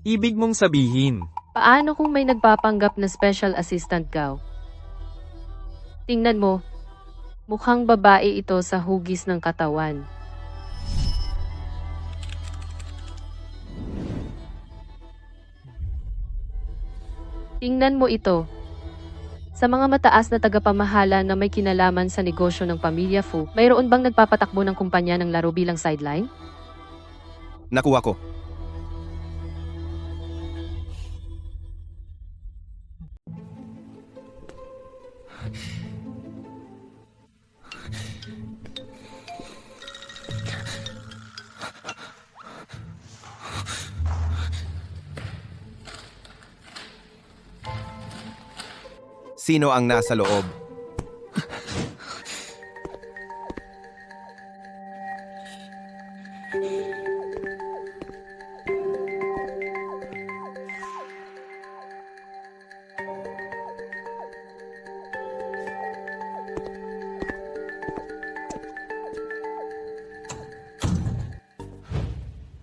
[SPEAKER 2] Ibig mong sabihin,
[SPEAKER 4] Paano kung may nagpapanggap na Special Assistant Gao? Tingnan mo, mukhang babae ito sa hugis ng katawan. Tingnan mo ito. Sa mga mataas na tagapamahala na may kinalaman sa negosyo ng pamilya Fu, mayroon bang nagpapatakbo ng kumpanya ng laro bilang sideline?
[SPEAKER 3] Nakuha ko. Sino ang nasa loob?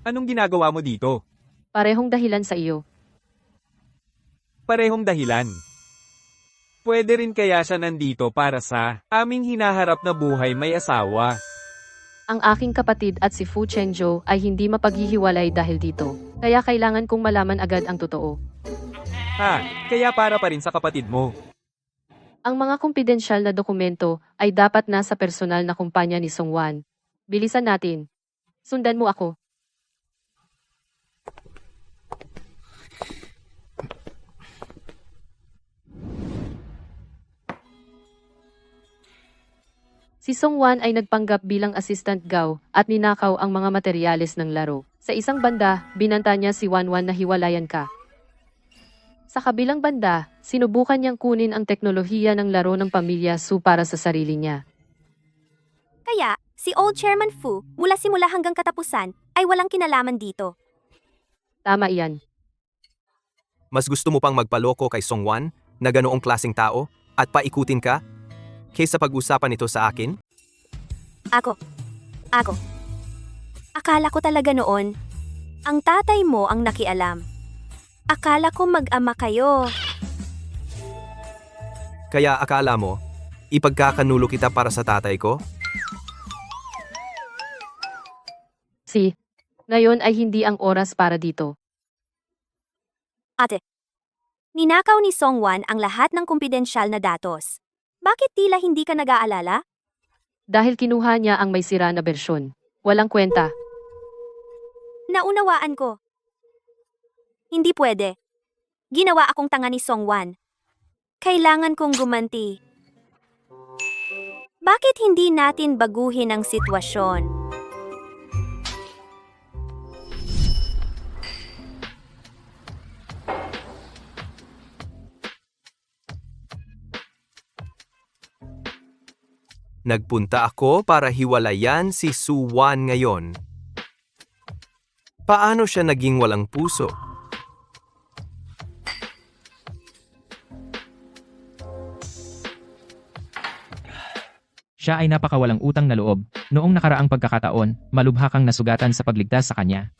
[SPEAKER 2] Anong ginagawa mo dito?
[SPEAKER 4] Parehong dahilan sa iyo.
[SPEAKER 2] Parehong dahilan. Pwede rin kaya siya nandito para sa aming hinaharap na buhay may asawa.
[SPEAKER 4] Ang aking kapatid at si Fu Chenjo ay hindi mapaghihiwalay dahil dito. Kaya kailangan kong malaman agad ang totoo.
[SPEAKER 2] Ha, kaya para pa rin sa kapatid mo.
[SPEAKER 4] Ang mga kumpidensyal na dokumento ay dapat nasa personal na kumpanya ni Song Wan. Bilisan natin. Sundan mo ako. Si Song Wan ay nagpanggap bilang assistant Gao at ninakaw ang mga materyales ng laro. Sa isang banda, binanta niya si Wanwan na hiwalayan ka. Sa kabilang banda, sinubukan niyang kunin ang teknolohiya ng laro ng pamilya Su para sa sarili niya.
[SPEAKER 1] Kaya, si Old Chairman Fu, mula simula hanggang katapusan, ay walang kinalaman dito.
[SPEAKER 4] Tama iyan.
[SPEAKER 3] Mas gusto mo pang magpaloko kay Song Wan na ganoong klaseng tao at paikutin ka? Kaysa pag-usapan ito sa akin?
[SPEAKER 1] Ako. Akala ko talaga noon, ang tatay mo ang nakialam. Akala ko mag-ama kayo.
[SPEAKER 3] Kaya akala mo, ipagkakanulo kita para sa tatay ko?
[SPEAKER 4] Ngayon ay hindi ang oras para dito.
[SPEAKER 1] Ate, ninakaw ni Song Wan ang lahat ng kumpidensyal na datos. Bakit tila hindi ka nag-aalala?
[SPEAKER 4] Dahil kinuha niya ang may sira na bersyon. Walang kwenta.
[SPEAKER 1] Naunawaan ko. Hindi pwede. Ginawa akong tanga ni Song Wan. Kailangan kong gumanti. Bakit hindi natin baguhin ang sitwasyon?
[SPEAKER 3] Nagpunta ako para hiwalayan si Su Wan ngayon. Paano siya naging walang puso?
[SPEAKER 10] Siya ay napakawalang utang na loob. Noong nakaraang pagkakataon, malubha kang nasugatan sa pagligtas sa kanya.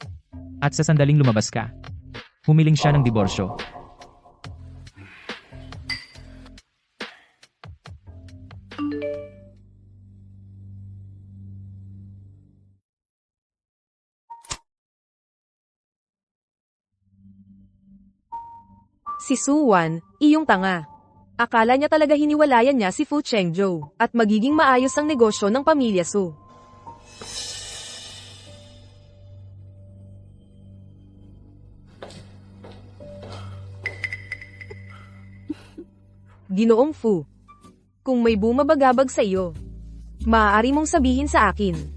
[SPEAKER 10] At sa sandaling lumabas ka, humiling siya ng diborsyo.
[SPEAKER 9] Si Su Wan, iyong tanga. Akala niya talaga hiniwalayan niya si Fu Chengzhou at magiging maayos ang negosyo ng pamilya Su. Ginoong Fu, kung may bumabagabag sa iyo, maaari mong sabihin sa akin.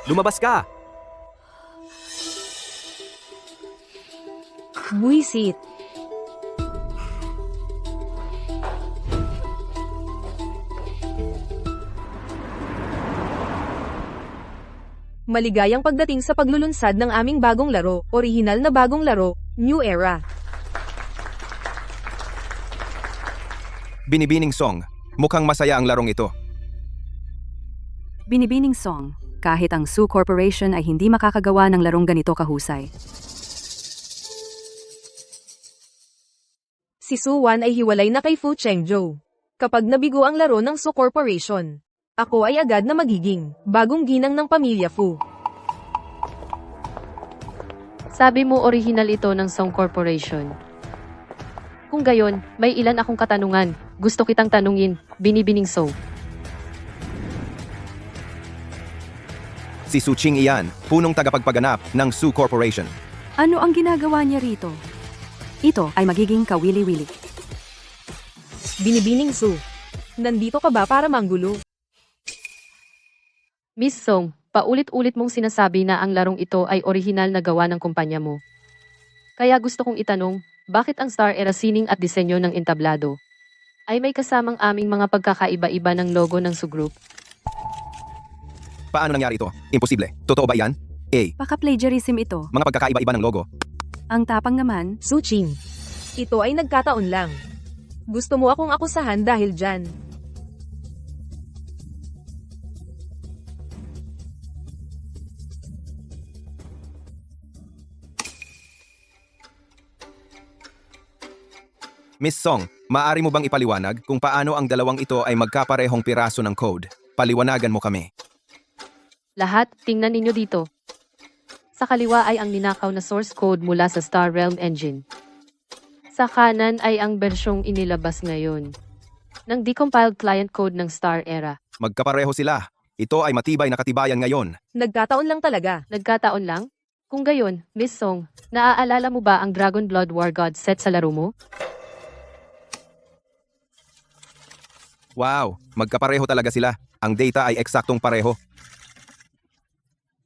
[SPEAKER 3] Lumabas ka!
[SPEAKER 9] Buisit. Maligayang pagdating sa paglulunsad ng aming bagong laro, orihinal na bagong laro, New Era.
[SPEAKER 6] Binibining Song, mukhang masaya ang larong ito.
[SPEAKER 5] Binibining Song, kahit ang Su Corporation ay hindi makakagawa ng larong ganito kahusay.
[SPEAKER 9] Si Su Wan ay hiwalay na kay Fu Chengzhou. Kapag nabigo ang laro ng Su Corporation, ako ay agad na magiging bagong ginang ng pamilya Fu.
[SPEAKER 4] Sabi mo orihinal ito ng Song Corporation. Kung gayon, may ilan akong katanungan. Gusto kitang tanungin, Binibining So.
[SPEAKER 6] Si Su Ching iyan, punong tagapagpaganap ng Su Corporation.
[SPEAKER 5] Ano ang ginagawa niya rito? Ito ay magiging kawili-wili.
[SPEAKER 9] Binibining Su, nandito ka ba para manggulo?
[SPEAKER 4] Miss Song, paulit-ulit mong sinasabi na ang larong ito ay orihinal na gawa ng kumpanya mo. Kaya gusto kong itanong, bakit ang Star Era sining at disenyo ng entablado ay may kasamang aming mga pagkakaiba-iba ng logo ng Su Group?
[SPEAKER 6] Paano nangyari ito? Imposible. Totoo ba yan? A.
[SPEAKER 5] Baka plagiarism ito.
[SPEAKER 6] Mga pagkakaiba-iba ng logo.
[SPEAKER 5] Ang tapang naman,
[SPEAKER 9] Su Ching, Ito ay nagkataon lang. Gusto mo akong akusahan dahil dyan.
[SPEAKER 3] Miss Song, maaari mo bang ipaliwanag kung paano ang dalawang ito ay magkaparehong piraso ng code? Paliwanagan mo kami.
[SPEAKER 4] Lahat, tingnan ninyo dito. Sa kaliwa ay ang ninakaw na source code mula sa Star Realm Engine. Sa kanan ay ang bersyong inilabas ngayon ng decompiled client code ng Star Era.
[SPEAKER 3] Magkapareho sila. Ito ay matibay na katibayan ngayon.
[SPEAKER 9] Nagkataon lang talaga.
[SPEAKER 4] Nagkataon lang? Kung gayon, Miss Song, naaalala mo ba ang Dragon Blood War God set sa laro mo?
[SPEAKER 3] Wow, magkapareho talaga sila. Ang data ay eksaktong pareho.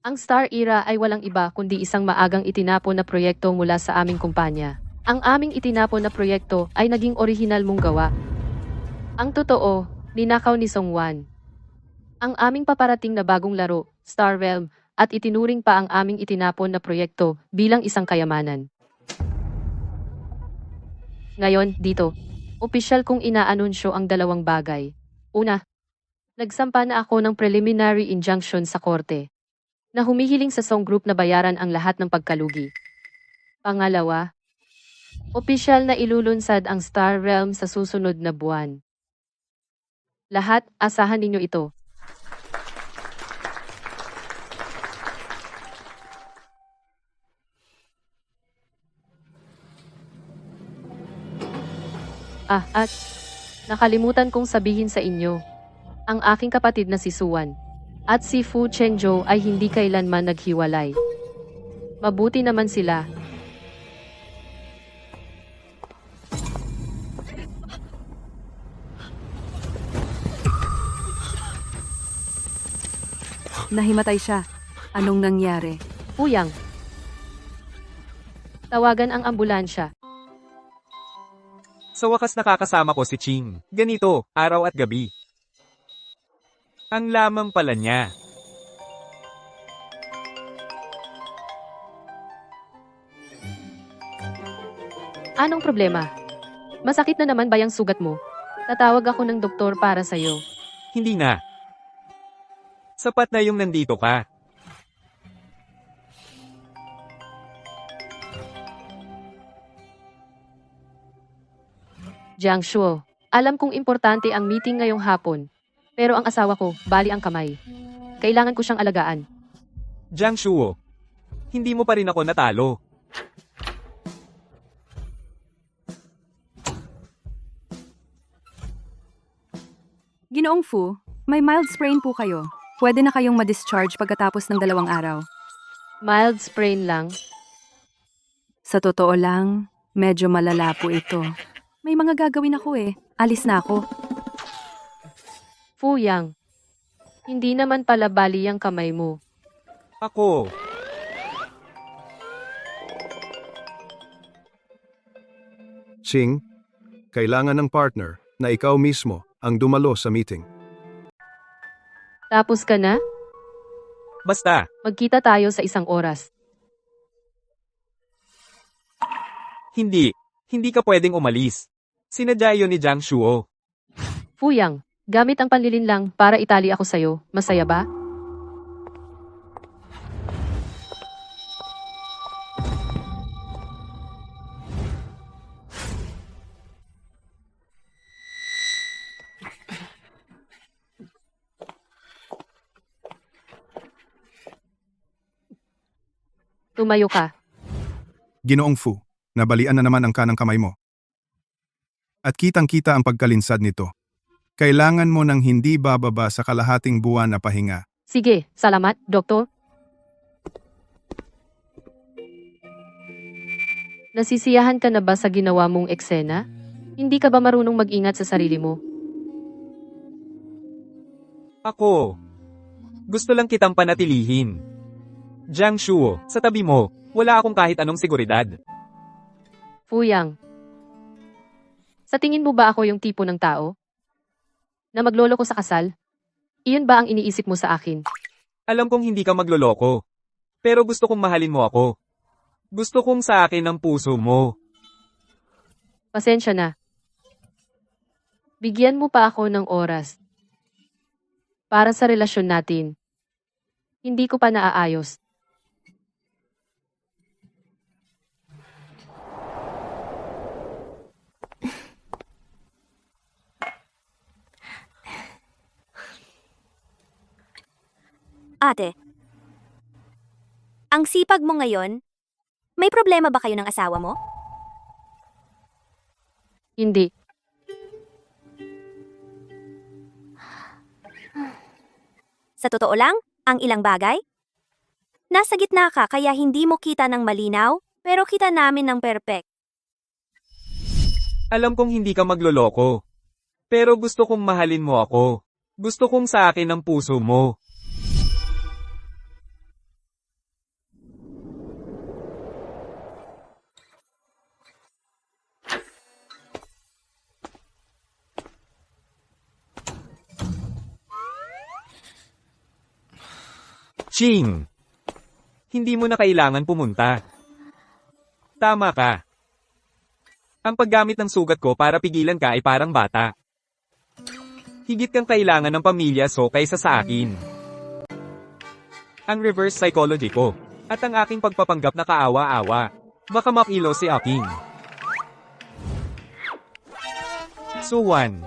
[SPEAKER 4] Ang Star Era ay walang iba kundi isang maagang itinapon na proyekto mula sa aming kumpanya. Ang aming itinapon na proyekto ay naging orihinal mong gawa. Ang totoo, ninakaw ni Song Wan ang aming paparating na bagong laro, Star Realm, at itinuring pa ang aming itinapon na proyekto bilang isang kayamanan. Ngayon, dito, opisyal kong inaanunsyo ang dalawang bagay. Una, nagsampa na ako ng preliminary injunction sa korte na humihiling sa Song Group na bayaran ang lahat ng pagkalugi. Pangalawa, opisyal na ilulunsad ang Star Realm sa susunod na buwan. Lahat, asahan ninyo ito. At nakalimutan kong sabihin sa inyo, ang aking kapatid na si Suwan at si Fu Chengzhou ay hindi kailanman naghiwalay. Mabuti naman sila.
[SPEAKER 5] Nahimatay siya. Anong nangyari?
[SPEAKER 4] Puyang. Tawagan ang ambulansya.
[SPEAKER 2] Sa wakas nakakasama ko si Ching. Ganito, araw at gabi. Ang lamang pala niya.
[SPEAKER 4] Anong problema? Masakit na naman ba yung sugat mo? Tatawag ako ng doktor para sa'yo.
[SPEAKER 2] Hindi na. Sapat na yung nandito ka.
[SPEAKER 4] Jiang Shuo, alam kong importante ang meeting ngayong hapon. Pero ang asawa ko, bali ang kamay. Kailangan ko siyang alagaan.
[SPEAKER 2] Jiang Shuo, hindi mo pa rin ako natalo.
[SPEAKER 5] Ginoong Fu, may mild sprain po kayo. Pwede na kayong ma-discharge pagkatapos ng 2 araw.
[SPEAKER 4] Mild sprain lang.
[SPEAKER 5] Sa totoo lang, medyo malala po ito. May mga gagawin ako eh. Alis na ako.
[SPEAKER 4] Fu Yang. Hindi naman pala bali ang kamay mo.
[SPEAKER 2] Ako.
[SPEAKER 6] Ching, kailangan ng partner na ikaw mismo ang dumalo sa meeting.
[SPEAKER 4] Tapos ka na?
[SPEAKER 2] Basta,
[SPEAKER 4] Magkita tayo sa 1 oras.
[SPEAKER 2] hindi. Hindi ka pwedeng umalis. Sinadya yun ni Jiang Shuo.
[SPEAKER 4] Fu Yang, gamit ang panlilin lang para itali ako sa'yo. Masaya ba? Tumayo ka.
[SPEAKER 6] Ginoong Fu, nabalian na naman ang kanang kamay mo. At kitang-kita ang pagkalinsad nito. Kailangan mo ng hindi bababa sa kalahating buwan na pahinga.
[SPEAKER 4] Sige, salamat, doktor. Nasisiyahan ka na ba sa ginawa mong eksena? Hindi ka ba marunong mag-ingat sa sarili mo?
[SPEAKER 2] Ako. Gusto lang kitang panatilihin. Jiang Shuo, sa tabi mo, wala akong kahit anong seguridad.
[SPEAKER 4] Fu Yang. Sa tingin mo ba ako yung tipo ng tao? Na maglolo ko sa kasal? Iyon ba ang iniisip mo sa akin?
[SPEAKER 2] Alam kong hindi ka magloloko. Pero gusto kong mahalin mo ako. Gusto kong sa akin ang puso mo.
[SPEAKER 4] Pasensya na. Bigyan mo pa ako ng oras. Para sa relasyon natin. Hindi ko pa naaayos.
[SPEAKER 1] Ate, ang sipag mo ngayon, may problema ba kayo ng asawa mo?
[SPEAKER 4] Hindi.
[SPEAKER 1] Sa totoo lang, ang ilang bagay? Nasa gitna ka kaya hindi mo kita ng malinaw, pero kita namin ng perfect.
[SPEAKER 2] Alam kong hindi ka magloloko. Pero gusto kong mahalin mo ako. Gusto kong sa akin ang puso mo. Ching! Hindi mo na kailangan pumunta. Tama ka. Ang paggamit ng sugat ko para pigilan ka ay parang bata. Higit kang kailangan ng pamilya kaysa sa akin. Ang reverse psychology ko, at ang aking pagpapanggap na kaawa-awa. Baka makilo si Aking. Suwan.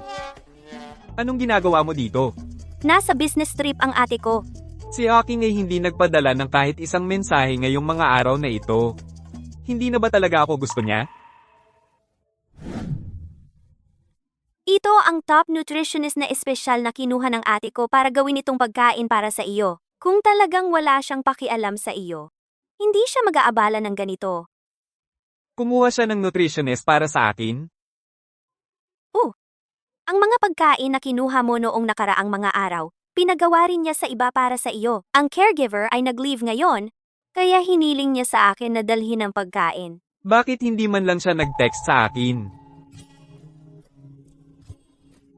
[SPEAKER 2] Anong ginagawa mo dito?
[SPEAKER 1] Nasa business trip ang ate ko.
[SPEAKER 2] Si Aking ay hindi nagpadala ng kahit isang mensahe ngayong mga araw na ito. Hindi na ba talaga ako gusto niya?
[SPEAKER 1] Ito ang top nutritionist na espesyal na kinuha ng ate ko para gawin itong pagkain para sa iyo. Kung talagang wala siyang pakialam sa iyo, hindi siya mag-aabala ng ganito.
[SPEAKER 2] Kumuha siya ng nutritionist para sa akin?
[SPEAKER 1] Ang mga pagkain na kinuha mo noong nakaraang mga araw, pinagawa rin niya sa iba para sa iyo. Ang caregiver ay nag-leave ngayon, kaya hiniling niya sa akin na dalhin ang pagkain.
[SPEAKER 2] Bakit hindi man lang siya nag-text sa akin?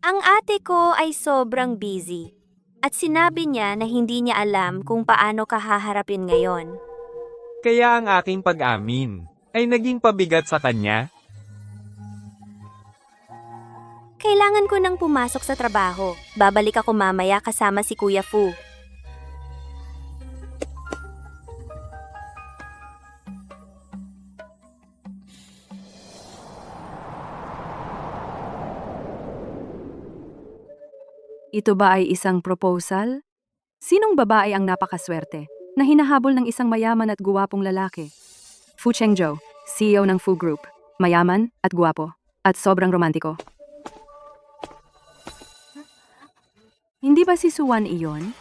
[SPEAKER 1] Ang ate ko ay sobrang busy. At sinabi niya na hindi niya alam kung paano ka haharapin ngayon.
[SPEAKER 2] Kaya ang aking pag-amin ay naging pabigat sa kanya.
[SPEAKER 1] Kailangan ko nang pumasok sa trabaho. Babalik ako mamaya kasama si Kuya Fu.
[SPEAKER 5] Ito ba ay isang proposal? Sinong babae ang napakaswerte na hinahabol ng isang mayaman at guwapong lalaki? Fu Chengzhou, CEO ng Fu Group. Mayaman at guwapo at sobrang romantiko. Hindi ba si Suwan iyon?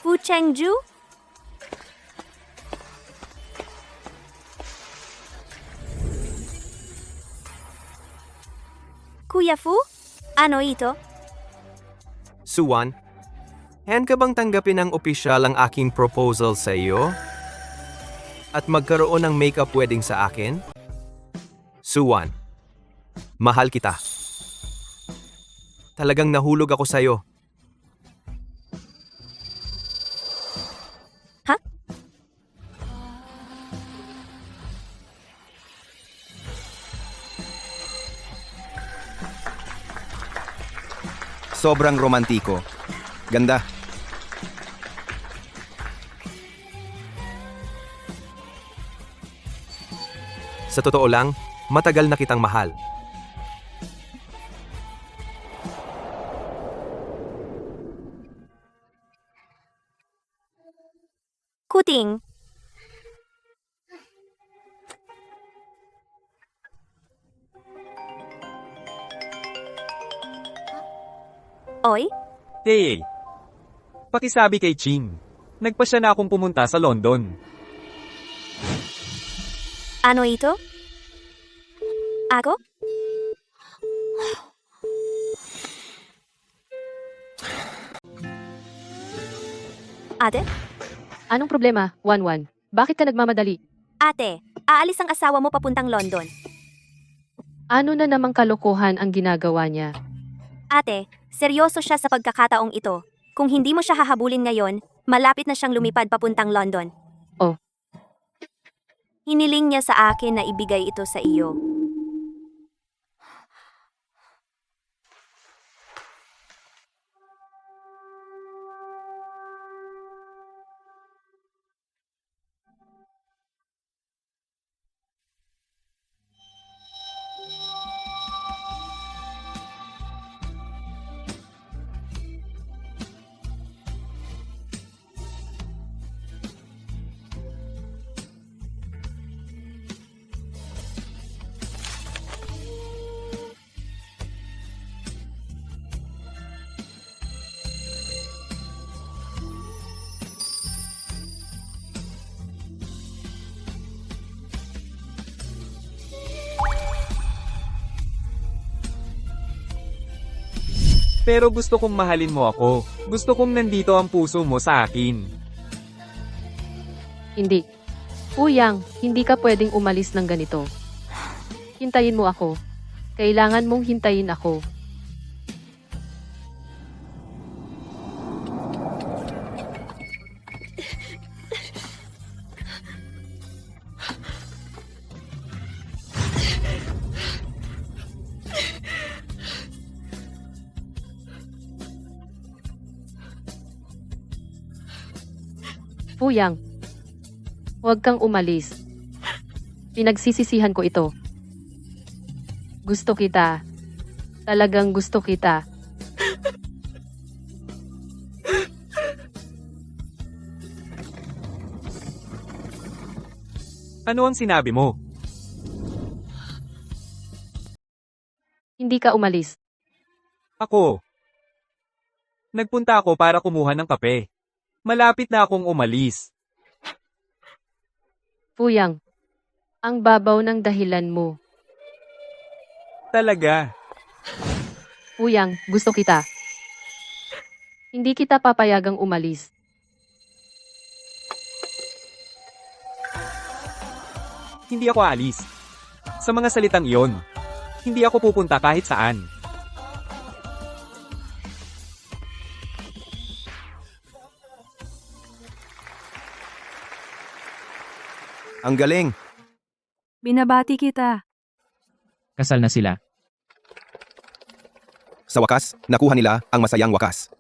[SPEAKER 1] Fu Chengju? Kuya Fu? Ano ito?
[SPEAKER 3] Suwan, hand ka bang tanggapin ng opisyal ang aking proposal sa iyo? At magkaroon ng makeup wedding sa akin? Suwan, mahal kita. Talagang nahulog ako sa'yo.
[SPEAKER 1] Ha?
[SPEAKER 12] Sobrang romantiko. Ganda.
[SPEAKER 3] Sa totoo lang, matagal na kitang mahal.
[SPEAKER 1] Kuting. Oy,
[SPEAKER 2] Hey! Pakisabi kay Ching. Nagpa siya na akong pumunta sa London.
[SPEAKER 1] ano ito? Ako? Ate?
[SPEAKER 4] Anong problema, Wanwan? Bakit ka nagmamadali?
[SPEAKER 1] Ate, aalis ang asawa mo papuntang London.
[SPEAKER 4] Ano na namang kalokohan ang ginagawa niya?
[SPEAKER 1] Ate, seryoso siya sa pagkakataong ito. Kung hindi mo siya hahabulin ngayon, malapit na siyang lumipad papuntang London. Hiniling niya sa akin na ibigay ito sa iyo.
[SPEAKER 2] Pero gusto kong mahalin mo ako. Gusto kong nandito ang puso mo sa akin.
[SPEAKER 4] Hindi. Fuyang, hindi ka pwedeng umalis ng ganito. Hintayin mo ako. Kailangan mong hintayin ako. Fuyang, huwag kang umalis. Pinagsisisihan ko ito. Gusto kita. Talagang gusto kita.
[SPEAKER 2] Ano ang sinabi mo?
[SPEAKER 4] Hindi ka umalis.
[SPEAKER 2] Ako. Nagpunta ako para kumuha ng kape. Malapit na akong umalis.
[SPEAKER 4] Fuyang, ang babaw ng dahilan mo.
[SPEAKER 2] Talaga.
[SPEAKER 4] Fuyang, gusto kita. Hindi kita papayagang umalis.
[SPEAKER 2] Hindi ako alis. Sa mga salitang iyon, hindi ako pupunta kahit saan.
[SPEAKER 12] Ang galing!
[SPEAKER 5] Binabati kita.
[SPEAKER 10] Kasal na sila.
[SPEAKER 12] Sa wakas, nakuha nila ang masayang wakas.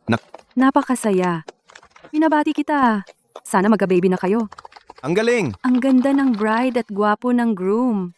[SPEAKER 5] Napakasaya. Binabati kita. Sana magka-baby na kayo.
[SPEAKER 12] Ang galing!
[SPEAKER 5] Ang ganda ng bride at gwapo ng groom.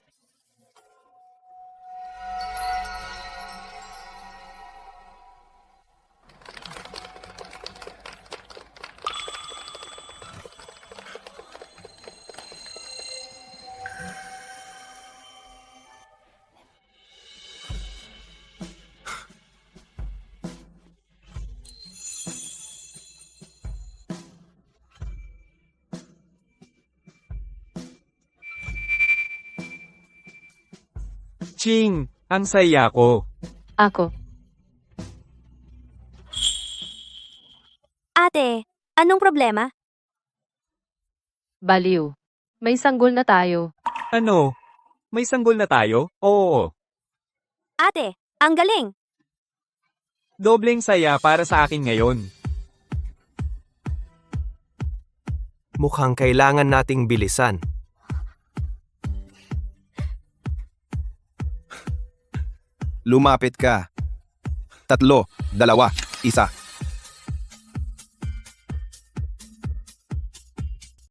[SPEAKER 2] Ching, ang saya ko.
[SPEAKER 4] Ako.
[SPEAKER 1] Ate, anong problema?
[SPEAKER 4] Baliw. May sanggol na tayo.
[SPEAKER 2] Ano? May sanggol na tayo? Oo.
[SPEAKER 1] Ate, ang galing!
[SPEAKER 2] Dobleng saya para sa akin ngayon.
[SPEAKER 3] Mukhang kailangan nating bilisan.
[SPEAKER 12] Lumapit ka. 3, 2, 1.